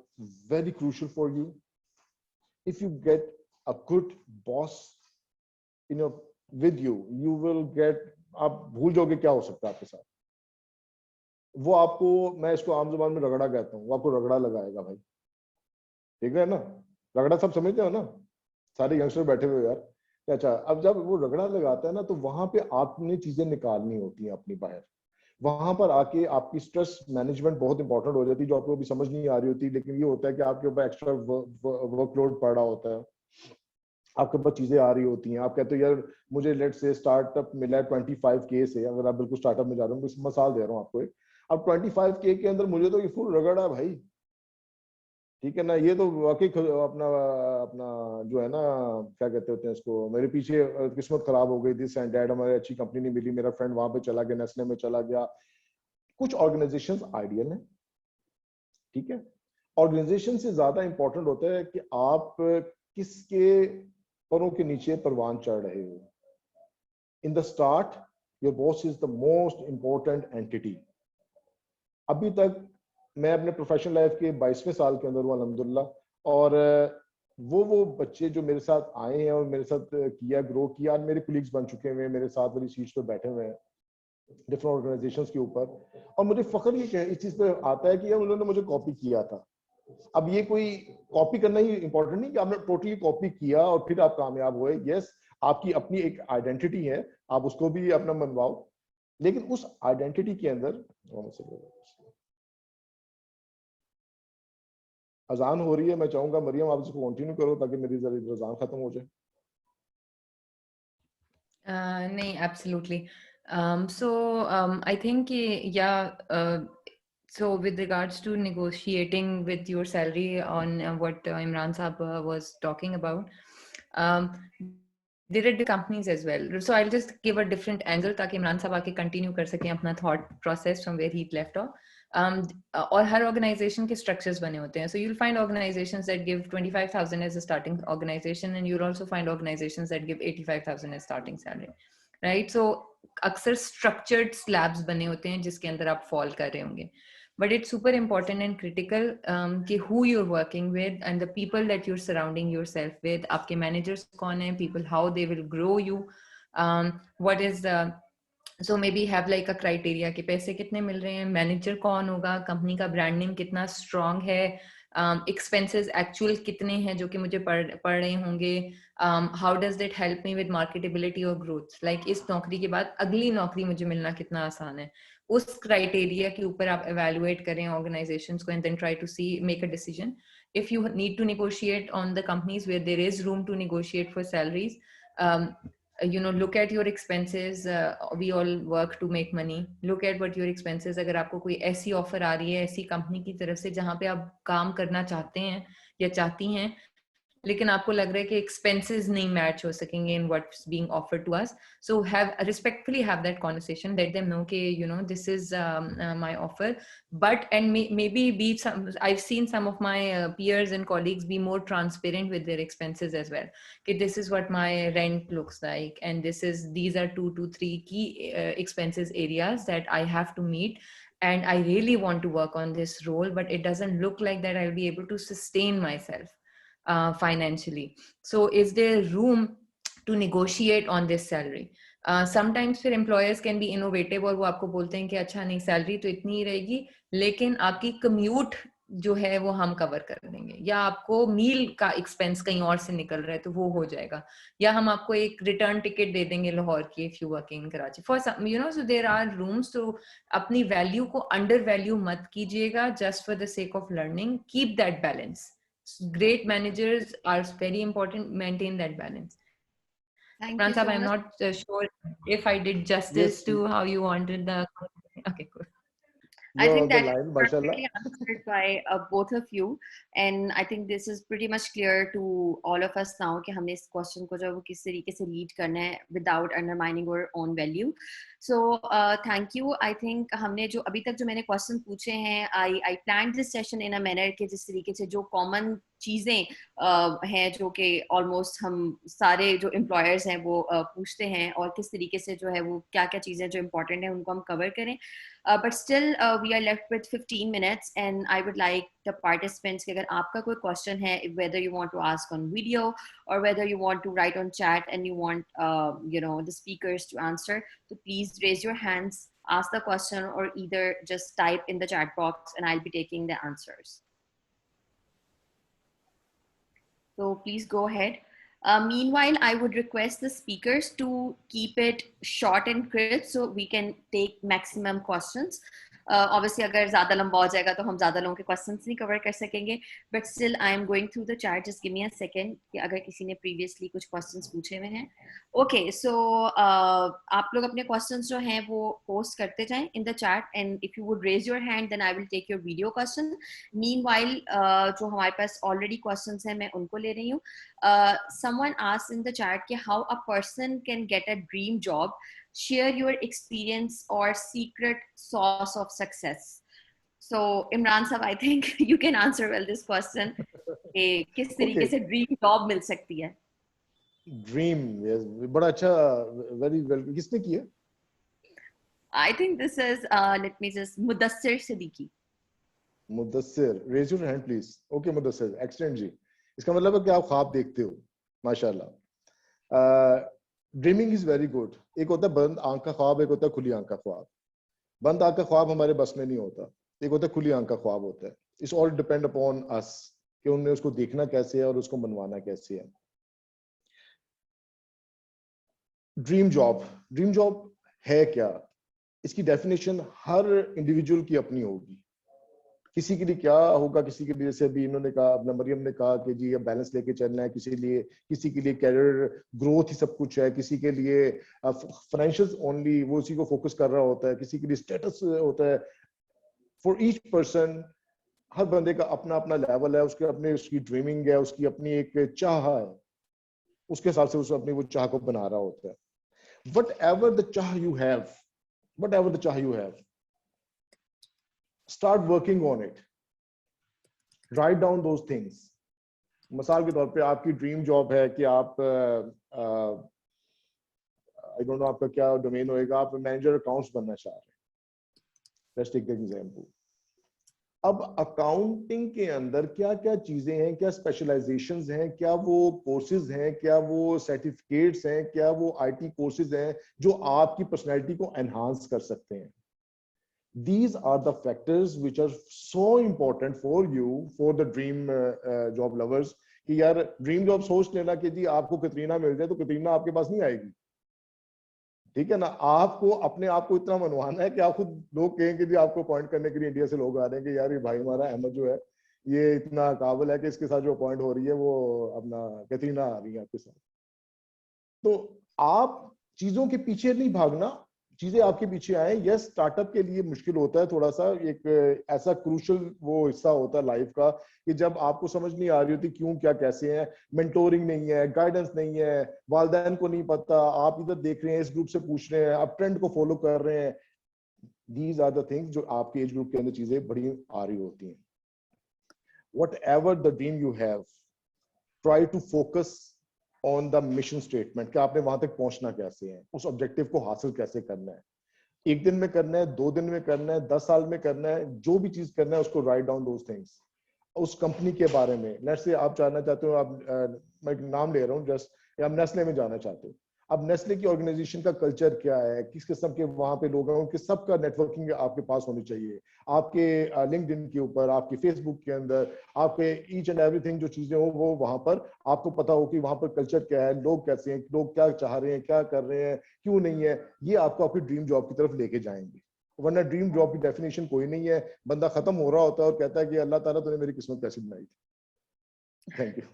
very crucial for you. If you get a good boss, with you, you will get. आप भूल जाओगे क्या हो सकता है आपके साथ. वो आपको, मैं इसको आम जुबान में रगड़ा कहता हूँ, वो आपको रगड़ा लगाएगा भाई. ठीक है ना? रगड़ा सब समझते हो ना? सारे यंगस्टर बैठे हुए यार. अच्छा, अब जब वो रगड़ा लगाता है ना, तो वहां पे आपने चीजें निकालनी होती हैं अपनी बाहर. वहां पर आके आपकी स्ट्रेस मैनेजमेंट बहुत इंपॉर्टेंट हो जाती है, जो आपको अभी समझ नहीं आ रही होती. लेकिन ये होता है कि आपके ऊपर एक्स्ट्रा वर्कलोड पड़ रहा होता है, आपके पास चीजें आ रही होती हैं. आप कहते हो यार मुझे लेट से स्टार्टअप मिला है 25K से. अगर आप बिल्कुल स्टार्टअप में जा रहे हो, मैं मिसाल दे रहा हूँ आपको एक. अब 25K के अंदर मुझे तो ये फुल रगड़ा है भाई. ठीक है ना? ये तो वाकई अपना अपना जो है ना, क्या कहते होते हैं इसको, मेरे पीछे किस्मत खराब हो गई. दिस एंड दैट, हमारी अच्छी कंपनी नहीं मिली, मेरा फ्रेंड वहां पे चला गया, नेस्ले में चला गया. कुछ ऑर्गेनाइजेशंस आइडियल हैं, ठीक है. ऑर्गेनाइजेशन से ज्यादा इंपॉर्टेंट होता है कि आप किसके परों के नीचे परवान चढ़ रहे हो. In the start your boss is the most important entity. अभी तक मैं अपने प्रोफेशनल लाइफ के 22वें साल के अंदर हूँ अल्हम्दुलिल्लाह. और वो बच्चे जो मेरे साथ आए हैं और मेरे साथ किया, ग्रो किया, मेरे कोलीग्स बन चुके हैं, मेरे साथ वाली सीट्स पे बैठे हुए हैं डिफरेंट ऑर्गेनाइजेशंस के ऊपर. और मुझे फख्र ये इस चीज पे आता है कि उन्होंने मुझे कॉपी किया था. अब ये कोई कॉपी करना ही इंपॉर्टेंट नहीं कि आपने टोटली कॉपी किया और फिर आप कामयाब हुए. यस, आपकी अपनी एक आइडेंटिटी है, आप उसको भी अपना मनवाओ. लेकिन उस आइडेंटिटी के अंदर अजान हो रही है. मैं चाहूंगा मरियम आप इसको कंटिन्यू करो ताकि मेरी जरा अजान खत्म हो जाए. नहीं, absolutely. I think so with regards to negotiating with your salary on what Imran Saab was talking about, there are the companies as well. So I'll just give a different angle ताकि Imran Saab आके continue कर सकें अपना thought process from where he left off. और हर organization के structures बने होते हैं. So you'll find organizations that give 25,000 as a starting organization, and you'll also find organizations that give 85,000 as starting salary, right? So अक्सर structured slabs बने होते हैं जिसके अंदर आप fall कर रहे होंगे. But it's super important and critical कि who you're working with and the people that you're surrounding yourself with. आपके managers कौन हैं, people, how they will grow you, what is the, so maybe have like a criteria कि पैसे कितने मिल रहे हैं, manager कौन होगा, company का brand name कितना strong है, expenses actual कितने हैं जो कि मुझे पड़ रहे होंगे, how does that help me with marketability or growth, like इस नौकरी के बाद अगली नौकरी मुझे मिलना कितना आसान है. उस क्राइटेरिया के ऊपर आप evaluate करें organizations को and then try to see, make a decision. If you need to negotiate on the companies where there is room to negotiate for salaries, look at your expenses. We all work to make money. Look at what your expenses. अगर आपको कोई ऐसी offer आ रही है ऐसी company की तरफ से जहां पे आप काम करना चाहते हैं या चाहती हैं, लेकिन आपको लग रहा है कि expenses नहीं match हो सकेंगे in what's being offered to us, so respectfully have that conversation. Let them know कि this is my offer, but and maybe I've seen some of my peers and colleagues be more transparent with their expenses as well. Okay, this is what my rent looks like, and these are 2 to 3 key expenses areas that I have to meet, and I really want to work on this role, but it doesn't look like that I'll be able to sustain myself financially. So is there room to negotiate on this salary? Sometimes फिर employers can be innovative और वो आपको बोलते हैं कि अच्छा नहीं, salary तो इतनी ही रहेगी, लेकिन आपकी commute जो है वो हम कवर कर देंगे, या आपको मील का एक्सपेंस कहीं और से निकल रहा है तो वो हो जाएगा, या हम आपको एक रिटर्न टिकट दे देंगे लाहौर की if you working in Karachi for you know. So there are rooms. तो अपनी वैल्यू को अंडर वैल्यू मत कीजिएगा just for the sake of learning. Keep that balance. Great managers are very important. Maintain that balance. Thank you Pran so Sahab, I'm much. not sure if I did justice Yes, to how you wanted the. Okay, cool. I you're think on the that is line, mashallah. perfectly answered by both of you, and I think this is pretty much clear to all of us now कि हमने इस question को जो है वो किस तरीके से lead करना है without undermining our own value. So thank you. I think हमने जो अभी तक जो मैंने question पूछे हैं, I planned this session in a manner कि जिस तरीके से जो common चीजें हैं जो कि ऑलमोस्ट हम सारे जो एम्प्लॉयर्स हैं वो पूछते हैं, और किस तरीके से जो है वो क्या क्या चीज़ें जो इम्पोर्टेंट है उनको हम कवर करें. But still we are left with 15 minutes and I would like the participants कि अगर आपका कोई क्वेश्चन है, whether you want to ask on video और whether you want to write on chat and you want you know the speakers to answer, तो please raise your hands, ask the question, or either just type in the chat box and I'll be taking the answers. So please go ahead. Meanwhile, I would request the speakers to keep it short and crisp so we can take maximum questions. Obviously, अगर ज़्यादा लंबा हो जाएगा तो हम ज़्यादा लोगों के questions नहीं cover कर सकेंगे. But still, I am going through the chat. Just give me a second कि अगर किसी ने previously कुछ questions पूछे हुए हैं. Okay, so आप लोग अपने questions जो हैं वो post करते जाएं in the chat, and if you would raise your hand, then I will take your video question. Meanwhile, जो हमारे पास already questions हैं मैं उनको ले रही हूँ. Someone asked in the chat कि how a person can get a dream job. Share your experience or secret sauce of success. So Imran Sahab, I think you can answer well this question. किस तरीके से dream job मिल सकती है? Dream, yes, बड़ा अच्छा, very well. किसने किया? I think this is let me just Mudassir Siddiqui. Mudassir, raise your hand please. Okay, Mudassir, excellent जी. इसका मतलब है कि आप ख्वाब देखते हो, माशाल्लाह. Dreaming is very good. एक होता है बंद आंख का ख्वाब, एक होता है खुली आंख का ख्वाब. बंद आंख का ख्वाब हमारे बस में नहीं होता, एक होता है खुली आंख का ख्वाब होता है. It's all depend upon us कि उन्हें उसको देखना कैसे है और उसको मनवाना कैसे है. ड्रीम जॉब है क्या, इसकी डेफिनेशन हर इंडिविजुअल की अपनी होगी. किसी के लिए क्या होगा, किसी के लिए जैसे अभी इन्होंने कहा, अपना मरियम ने कहा कि जी अब बैलेंस लेके चलना है, किसी के लिए कैरियर ग्रोथ ही सब कुछ है, किसी के लिए फाइनेंशियल ओनली वो उसी को फोकस कर रहा होता है, किसी के लिए स्टेटस होता है. फॉर ईच पर्सन, हर बंदे का अपना अपना लेवल है, उसकी ड्रीमिंग है, उसकी अपनी एक चाह है, उसके हिसाब से उसको अपनी वो चाह को बना रहा होता है. वट एवर द चाह you have, start working on it. Write down those things. मिसाल के तौर पे आपकी ड्रीम जॉब है कि आप आई डोंट नो आपका क्या डोमेन होएगा, आप मैनेजर अकाउंट्स बनना चाह रहे हैं. Let's take the example. अब अकाउंटिंग के अंदर क्या क्या चीजें हैं, क्या स्पेशलाइजेशंस हैं, क्या वो कोर्सेज हैं, क्या वो सर्टिफिकेट्स हैं, क्या वो आईटी कोर्सेज हैं जो आपकी पर्सनैलिटी को एनहांस कर सकते हैं. These are the factors which are so important for you, for the dream job lovers. कि यार ड्रीम जॉब सोच लेना कि जी आपको कतरीना मिल जाए तो कतरीना आपके पास नहीं आएगी, ठीक है ना. आपको अपने आप को इतना मनवाना है कि आप खुद लोग कहें कि जी आपको अपॉइंट करने के लिए इंडिया से लोग आ रहे हैं कि यार ये भाई हमारा अहमद जो है ये इतना काबिल है कि इसके साथ जो अपॉइंट हो रही है वो अपना कतरीना आ रही है आपके साथ. तो आप चीजों के पीछे नहीं भागना, चीजें आपके पीछे आए. यस, स्टार्टअप के लिए मुश्किल होता है थोड़ा सा, एक ऐसा क्रूशल वो हिस्सा होता है लाइफ का कि जब आपको समझ नहीं आ रही होती क्यों क्या कैसे है, मेंटोरिंग नहीं है, गाइडेंस नहीं है, वालिदैन को नहीं पता, आप इधर देख रहे हैं, इस ग्रुप से पूछ रहे हैं, आप ट्रेंड को फॉलो कर रहे हैं. दीज आर द थिंग्स जो आपके एज ग्रुप के अंदर चीजें बड़ी आ रही होती हैं. Whatever the dream you have, try to focus on the mission statement कि आपने वहां तक पहुंचना कैसे है, उस ऑब्जेक्टिव को हासिल कैसे करना है. 1 दिन में करना है, 2 दिन में करना है, 10 साल में करना है, जो भी चीज करना है उसको राइट डाउन दोस थिंग्स. उस कंपनी के बारे में, लेट्स से आप जानना चाहते हो, आप मैं नाम ले रहा हूँ जस्ट, आप नेस्ले में जाना चाहते हो, अब नेस्ले की ऑर्गेनाइजेशन का कल्चर क्या है, किस किस्म के वहां पे लोग हैं, उनके सबका नेटवर्किंग आपके पास होनी चाहिए, आपके लिंक्डइन के ऊपर, आपके फेसबुक के अंदर, आपके ईच एंड एवरीथिंग जो चीजें हो वो वहां पर आपको पता हो कि वहां पर कल्चर क्या है, लोग कैसे हैं, लोग क्या चाह रहे हैं, क्या कर रहे हैं, क्यों नहीं है। ये आपको आपकी ड्रीम जॉब की तरफ लेके जाएंगे। वरना ड्रीम जॉब की डेफिनेशन कोई नहीं है, बंदा खत्म हो रहा होता है और कहता है कि अल्लाह ताला तूने मेरी किस्मत कैसी बनाई थी। Thank you.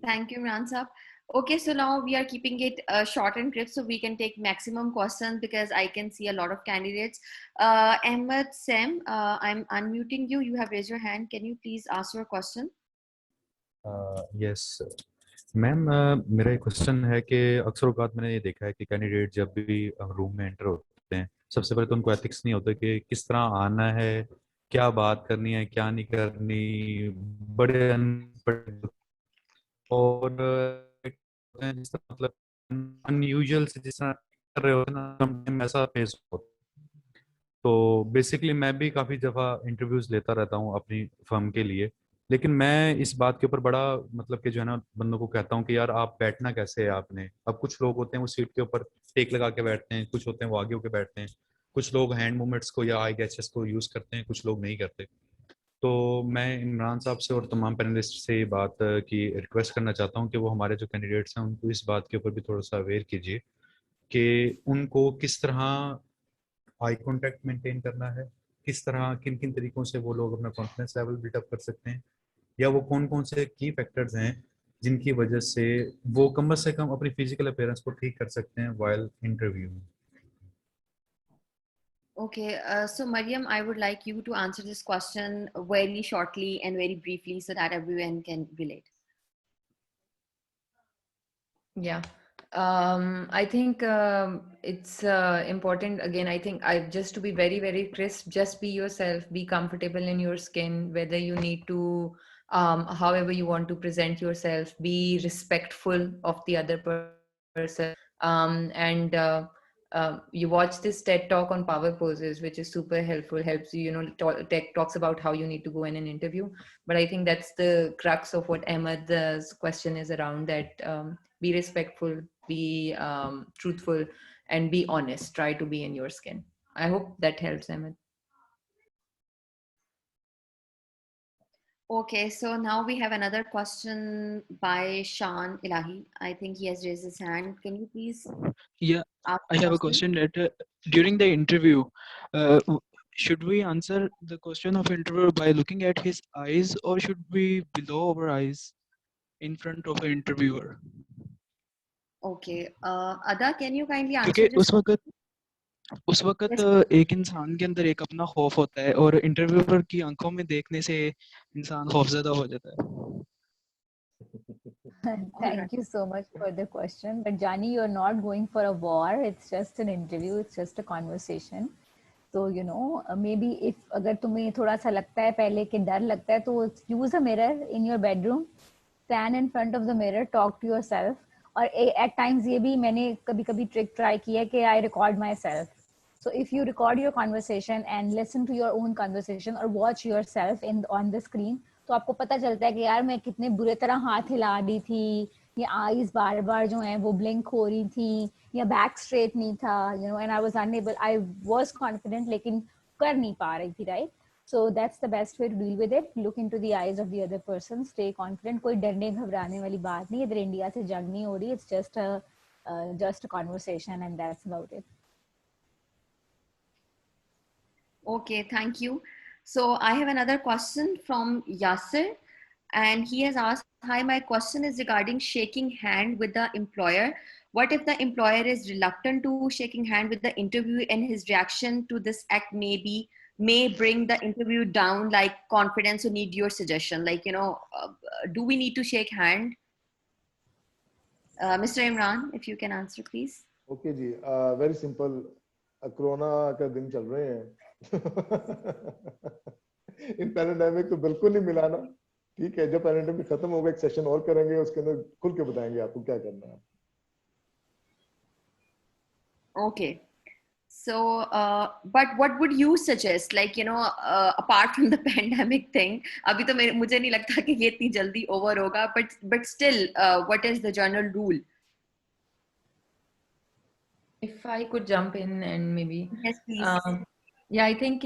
Thank you, Imran Saab. Okay, so now we are keeping it short and crisp so we can take maximum questions because I can see a lot of candidates. Ahmed Sam, I'm unmuting you. You have raised your hand. Can you please ask your question? Yes ma'am, मेरा एक question है कि अक्सर औकात मैंने ये देखा है कि कैंडिडेट जब भी रूम में एंटर होते हैं, सबसे पहले तो उनको एथिक्स नहीं होता कि किस तरह आना है, क्या बात करनी है, क्या नहीं करनी, बड़े अनपढ़ और जिस तरह मतलब अनयूजुअल से जिस तरह कर रहे होते हैं ना, sometimes ऐसा फेस होता है। तो बेसिकली मैं भी काफ़ी दफ़ा इंटरव्यूज लेता रहता हूँ अपनी फर्म के लिए, लेकिन मैं इस बात के ऊपर बड़ा मतलब कि जो है ना बंदों को कहता हूँ कि यार आप बैठना कैसे है आपने। अब कुछ लोग होते हैं वो सीट के ऊपर टेक लगा के बैठते हैं, कुछ होते हैं वो आगे होके बैठते हैं, कुछ लोग हैंड मूवमेंट्स को या आई गैचेस को यूज़ करते हैं, कुछ लोग नहीं करते। तो मैं इमरान साहब से और तमाम पैनलिस्ट से ये बात की रिक्वेस्ट करना चाहता हूँ कि वो हमारे जो कैंडिडेट्स हैं उनको इस बात के ऊपर भी थोड़ा सा अवेयर कीजिए कि उनको किस तरह आई कांटेक्ट मेंटेन करना है, किस तरह किन किन तरीकों से वो लोग अपना कॉन्फिडेंस लेवल बिल्डअप कर सकते हैं, या वो कौन कौन से की फैक्टर्स हैं जिनकी वजह से वो कम से कम अपनी फिजिकल अपीयरेंस को ठीक कर सकते हैं while interview. Okay, so Mariam, I would like you to answer this question very shortly and very briefly so that everyone can relate. Yeah. I think it's important. Again, I think just to be very, very crisp, just be yourself, be comfortable in your skin, whether you need to, however you want to present yourself, be respectful of the other person. And you watch this TED talk on power poses, which is super helpful, helps you, tech talks about how you need to go in an interview. But I think that's the crux of what Ahmed's question is around, that be respectful, be truthful, and be honest. Try to be in your skin. I hope that helps, Ahmed. Okay, so now we have another question by Shan Ilahi. I think he has raised his hand. Can you please Yeah, ask I the have a question that during the interview, should we answer the question of interviewer by looking at his eyes, or should we below our eyes in front of an interviewer? Okay, Ada, can you kindly क्योंकि answer this? उस वक्त Yes. एक इंसान के अंदर एक अपना खौफ होता है और इंटरव्यूअर की आंखों में देखने से इंसान खौफजदा हो जाता है। Thank you so much for the question. But Jani, you're not going for a war. It's just an interview. It's just a conversation. So, maybe if अगर तुम्हें थोड़ा सा लगता है पहले कि डर लगता है तो use a mirror in your bedroom. Stand in front of the mirror, talk to yourself. और at times ये भी मैंने कभी-कभी trick try किया है कि I record myself. So if you record your conversation and listen to your own conversation or watch yourself on the screen, तो आपको पता चलता है कि यार मैं कितने बुरे तरह हाथ हिला दी थी, या आईज बार बार जो है वो ब्लिंक हो रही थी, या बैक स्ट्रेट नहीं था, and I was unable, I was confident लेकिन कर नहीं पा रही थी, right? So that's the best way to deal with it. Look into the eyes of the other person. Stay confident. कोई डरने घबराने वाली बात नहीं. इधर इंडिया से जंग नहीं हो रही. It's just a conversation, and that's about it. Okay, thank you. So I have another question from Yasser, and he has asked, hi, my question is regarding shaking hand with the employer. What if the employer is reluctant to shaking hand with the interviewee and his reaction to this act may bring the interview down, like confidence, or need your suggestion? Like, do we need to shake hand? Mr. Imran, if you can answer, please. Okay जी, very simple. Corona का दिन चल रहे हैं इन pandemic तो बिल्कुल नहीं मिलाना, ठीक है? जब पैंडेमिक खत्म होगा एक सेशन और करेंगे, उसके अंदर खुल के बताएंगे आपको क्या करना है। Okay. So, but what would you suggest? Like, apart from the pandemic thing, अभी तो मुझे नहीं लगता कि ये इतनी जल्दी over होगा, but still, what is the general rule? If I could jump in and maybe, Yes, please. yeah, I think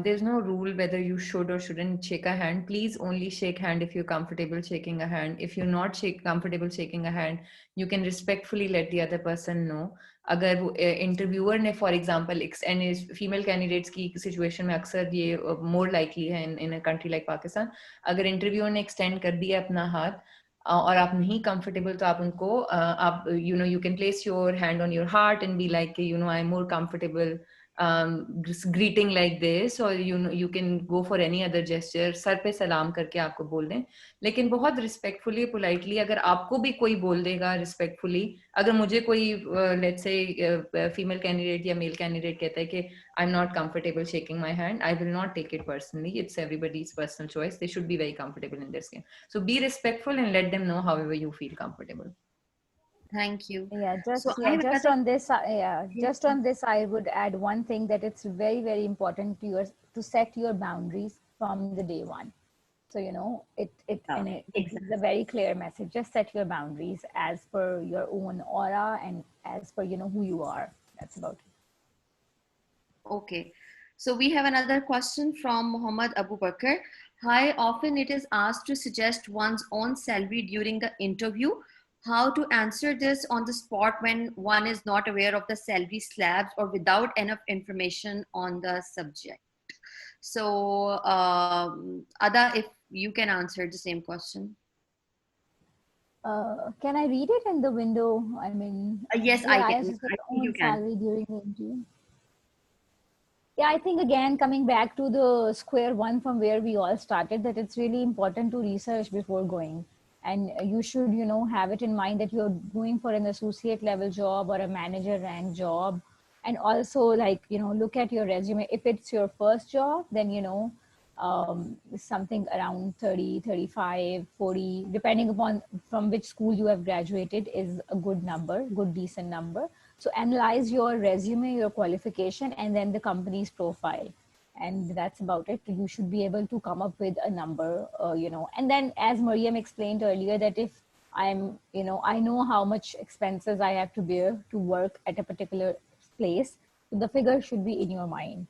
there's no rule whether you should or shouldn't shake a hand. Please only shake hand if you're comfortable shaking a hand. If you're not comfortable shaking a hand, you can respectfully let the other person know. अगर वो interviewer ने for example and female candidates की situation में अक्सर ये more likely है इन a country like Pakistan, अगर interviewer ने एक्सटेंड कर दिया अपना हाथ और आप नहीं कंफर्टेबल तो आप उनको आप you can place your hand on your heart and be like I am more comfortable just greeting like this, or you can go for any other gesture, sir पे सलाम करके आपको बोल दें, लेकिन बहुत रिस्पेक्टफुली पोलाइटली अगर आपको भी कोई बोल देगा रिस्पेक्टफुली, अगर मुझे कोई लेट्स से फीमेल कैंडिडेट या मेल कैंडिडेट कहता है कि I am not comfortable shaking my hand, I will not take it personally, it's everybody's personal choice, they should be very comfortable in their skin, so be respectful and let them know however you feel comfortable. Thank you. Just So I have just another. on this, just on this, I would add one thing, that it's very, very important to set your boundaries from the day one. So it is a very clear message. Just set your boundaries as per your own aura and as per who you are. That's about it. Okay. So we have another question from Muhammad Abu Bakr. Hi, often it is asked to suggest one's own salary during the interview. How to answer this on the spot when one is not aware of the salary slabs or without enough information on the subject? So, Ada, if you can answer the same question. Can I read it in the window? I mean, Yes, I can. I think own you can. salary during the interview. Yeah, I think again, coming back to the square one from where we all started, that it's really important to research before going. And you should, have it in mind that you're going for an associate level job or a manager rank job. And also look at your resume. If it's your first job, then, something around 30, 35, 40, depending upon from which school you have graduated, is a good number, good, decent number. So analyze your resume, your qualification, and then the company's profile. And that's about it. You should be able to come up with a number, and then as Mariam explained earlier, that if I'm, I know how much expenses I have to bear to work at a particular place, so the figure should be in your mind.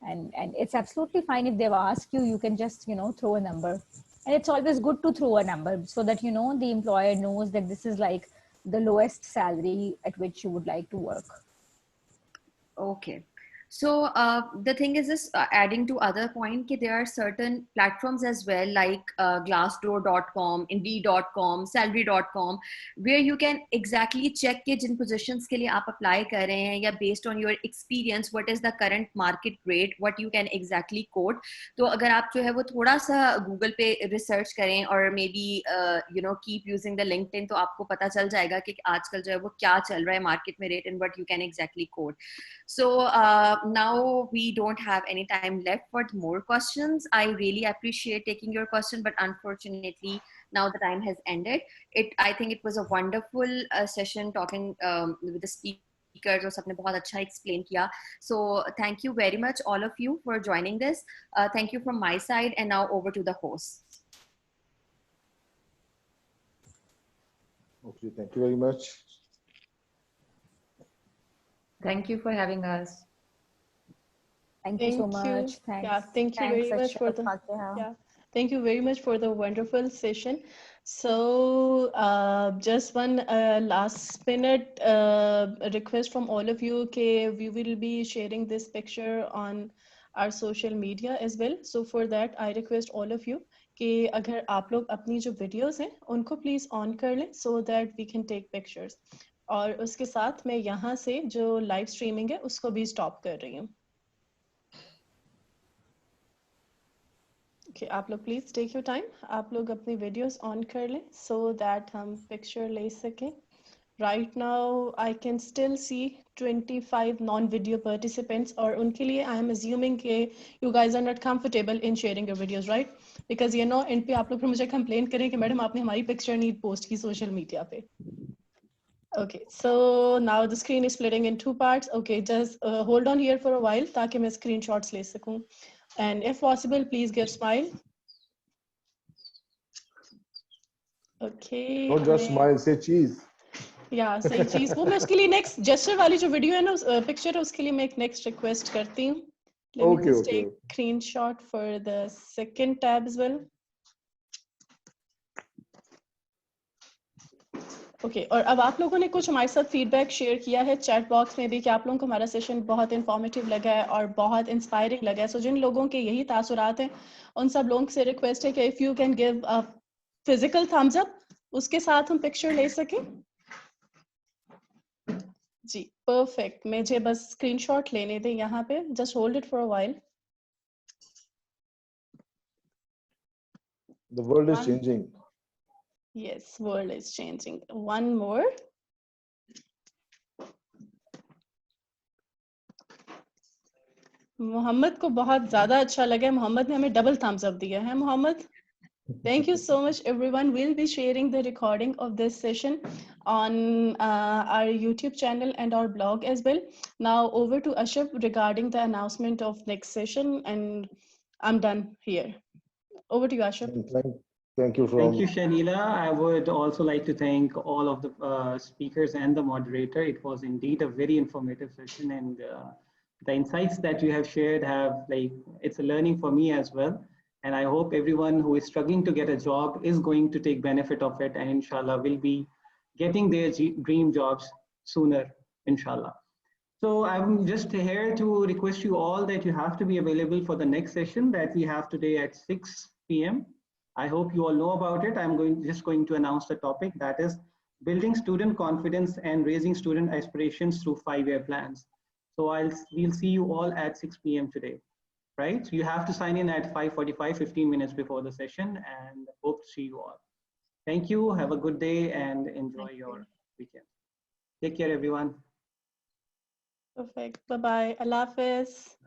And it's absolutely fine if they've asked you, you can just, throw a number. And it's always good to throw a number so that, the employer knows that this is like the lowest salary at which you would like to work. Okay. So the thing is this, adding to other point, that there are certain platforms as well, like glassdoor.com, indeed.com, salary.com, where you can exactly check कि जिन positions के लिए आप apply कर रहे हैं, या based on your experience, what is the current market rate, what you can exactly quote. तो अगर आप जो है वो थोड़ा सा Google पे research करें, और maybe keep using the LinkedIn, तो आपको पता चल जाएगा कि आजकल जो है वो क्या चल रहा है market में rate, and what you can exactly quote. So now we don't have any time left for more questions. I really appreciate taking your question, but unfortunately now the time has ended. I think it was a wonderful session talking with the speakers, और सबने बहुत अच्छा explain किया. So thank you very much all of you for joining this. Thank you from my side, and now over to the host. Okay, thank you very much. Thank you for having us. Thank you so much. Thanks. Yeah, thank you very much for the thank you very much for the wonderful session. So just one last minute request from all of you. Okay, we will be sharing this picture on our social media as well. So for that, I request all of you कि अगर आप लोग अपनी जो videos हैं उनको please on कर लें, so that we can take pictures. और उसके साथ मैं यहाँ से जो live streaming है उसको भी stop कर रही हूँ. Okay, आप लोग please take your time. आप लोग अपनी videos on कर लें, so that हम picture ले सकें. Right now, I can still see 25 non-video participants, और उनके लिए I am assuming कि you guys are not comfortable in sharing your videos, right? Because इन पे आप लोग फिर मुझे complain करें कि मैडम आपने हमारी picture नहीं post की social media पे. Okay, so now the screen is splitting in two parts. Okay, just hold on here for a while ताकि मैं screenshots ले सकूं. And if possible, please give smile. Okay. Don't just smile, say cheese. या सही चीज वो मैं उसके लिए नेक्स्ट जेस्चर वाली जो वीडियो है ना पिक्चर है उसके लिए मैं एक नेक्स्ट रिक्वेस्ट करती हूँ. Let me Okay, just okay. take screenshot for the second tab as well. Okay और अब आप लोगों ने कुछ हमारे साथ फीडबैक शेयर किया है चैट बॉक्स में भी कि आप लोगों को हमारा सेशन बहुत इंफॉर्मेटिव लगा है और बहुत इंस्पायरिंग लगा है. सो जिन लोगों के यही तासुरात हैं उन सब लोगों से रिक्वेस्ट है कि if you can give a physical thumbs up उसके साथ हम पिक्चर ले सकें. जी परफेक्ट. मुझे बस स्क्रीनशॉट लेने दें यहाँ पे. Just hold it for a while. The world is One. changing. Yes, world is changing. One more. Mohammed को बहुत ज्यादा अच्छा लगा. मोहम्मद ने हमें डबल थम्स अप दिया है. Mohammad, thank you so much everyone. We'll be sharing the recording of this session on our YouTube channel and our blog as well. Now over to Ashraf regarding the announcement of next session, and I'm done here. Over to you, Ashraf. And thank you Thank you, from Shanila. I would also like to thank all of the speakers and the moderator. It was indeed a very informative session, and the insights that you have shared it's a learning for me as well. And I hope everyone who is struggling to get a job is going to take benefit of it, and inshallah will be getting their dream jobs sooner, inshallah. So I'm just here to request you all that you have to be available for the next session that we have today at 6 p.m. I hope you all know about it. I'm just going to announce the topic, that is building student confidence and raising student aspirations through 5-year plans. So we'll see you all at 6 p.m. today, right? You have to sign in at 5:45, 15 minutes before the session, and hope to see you all. Thank you. Have a good day and enjoy your weekend. Take care, everyone. Perfect. Bye bye. Allah Hafiz.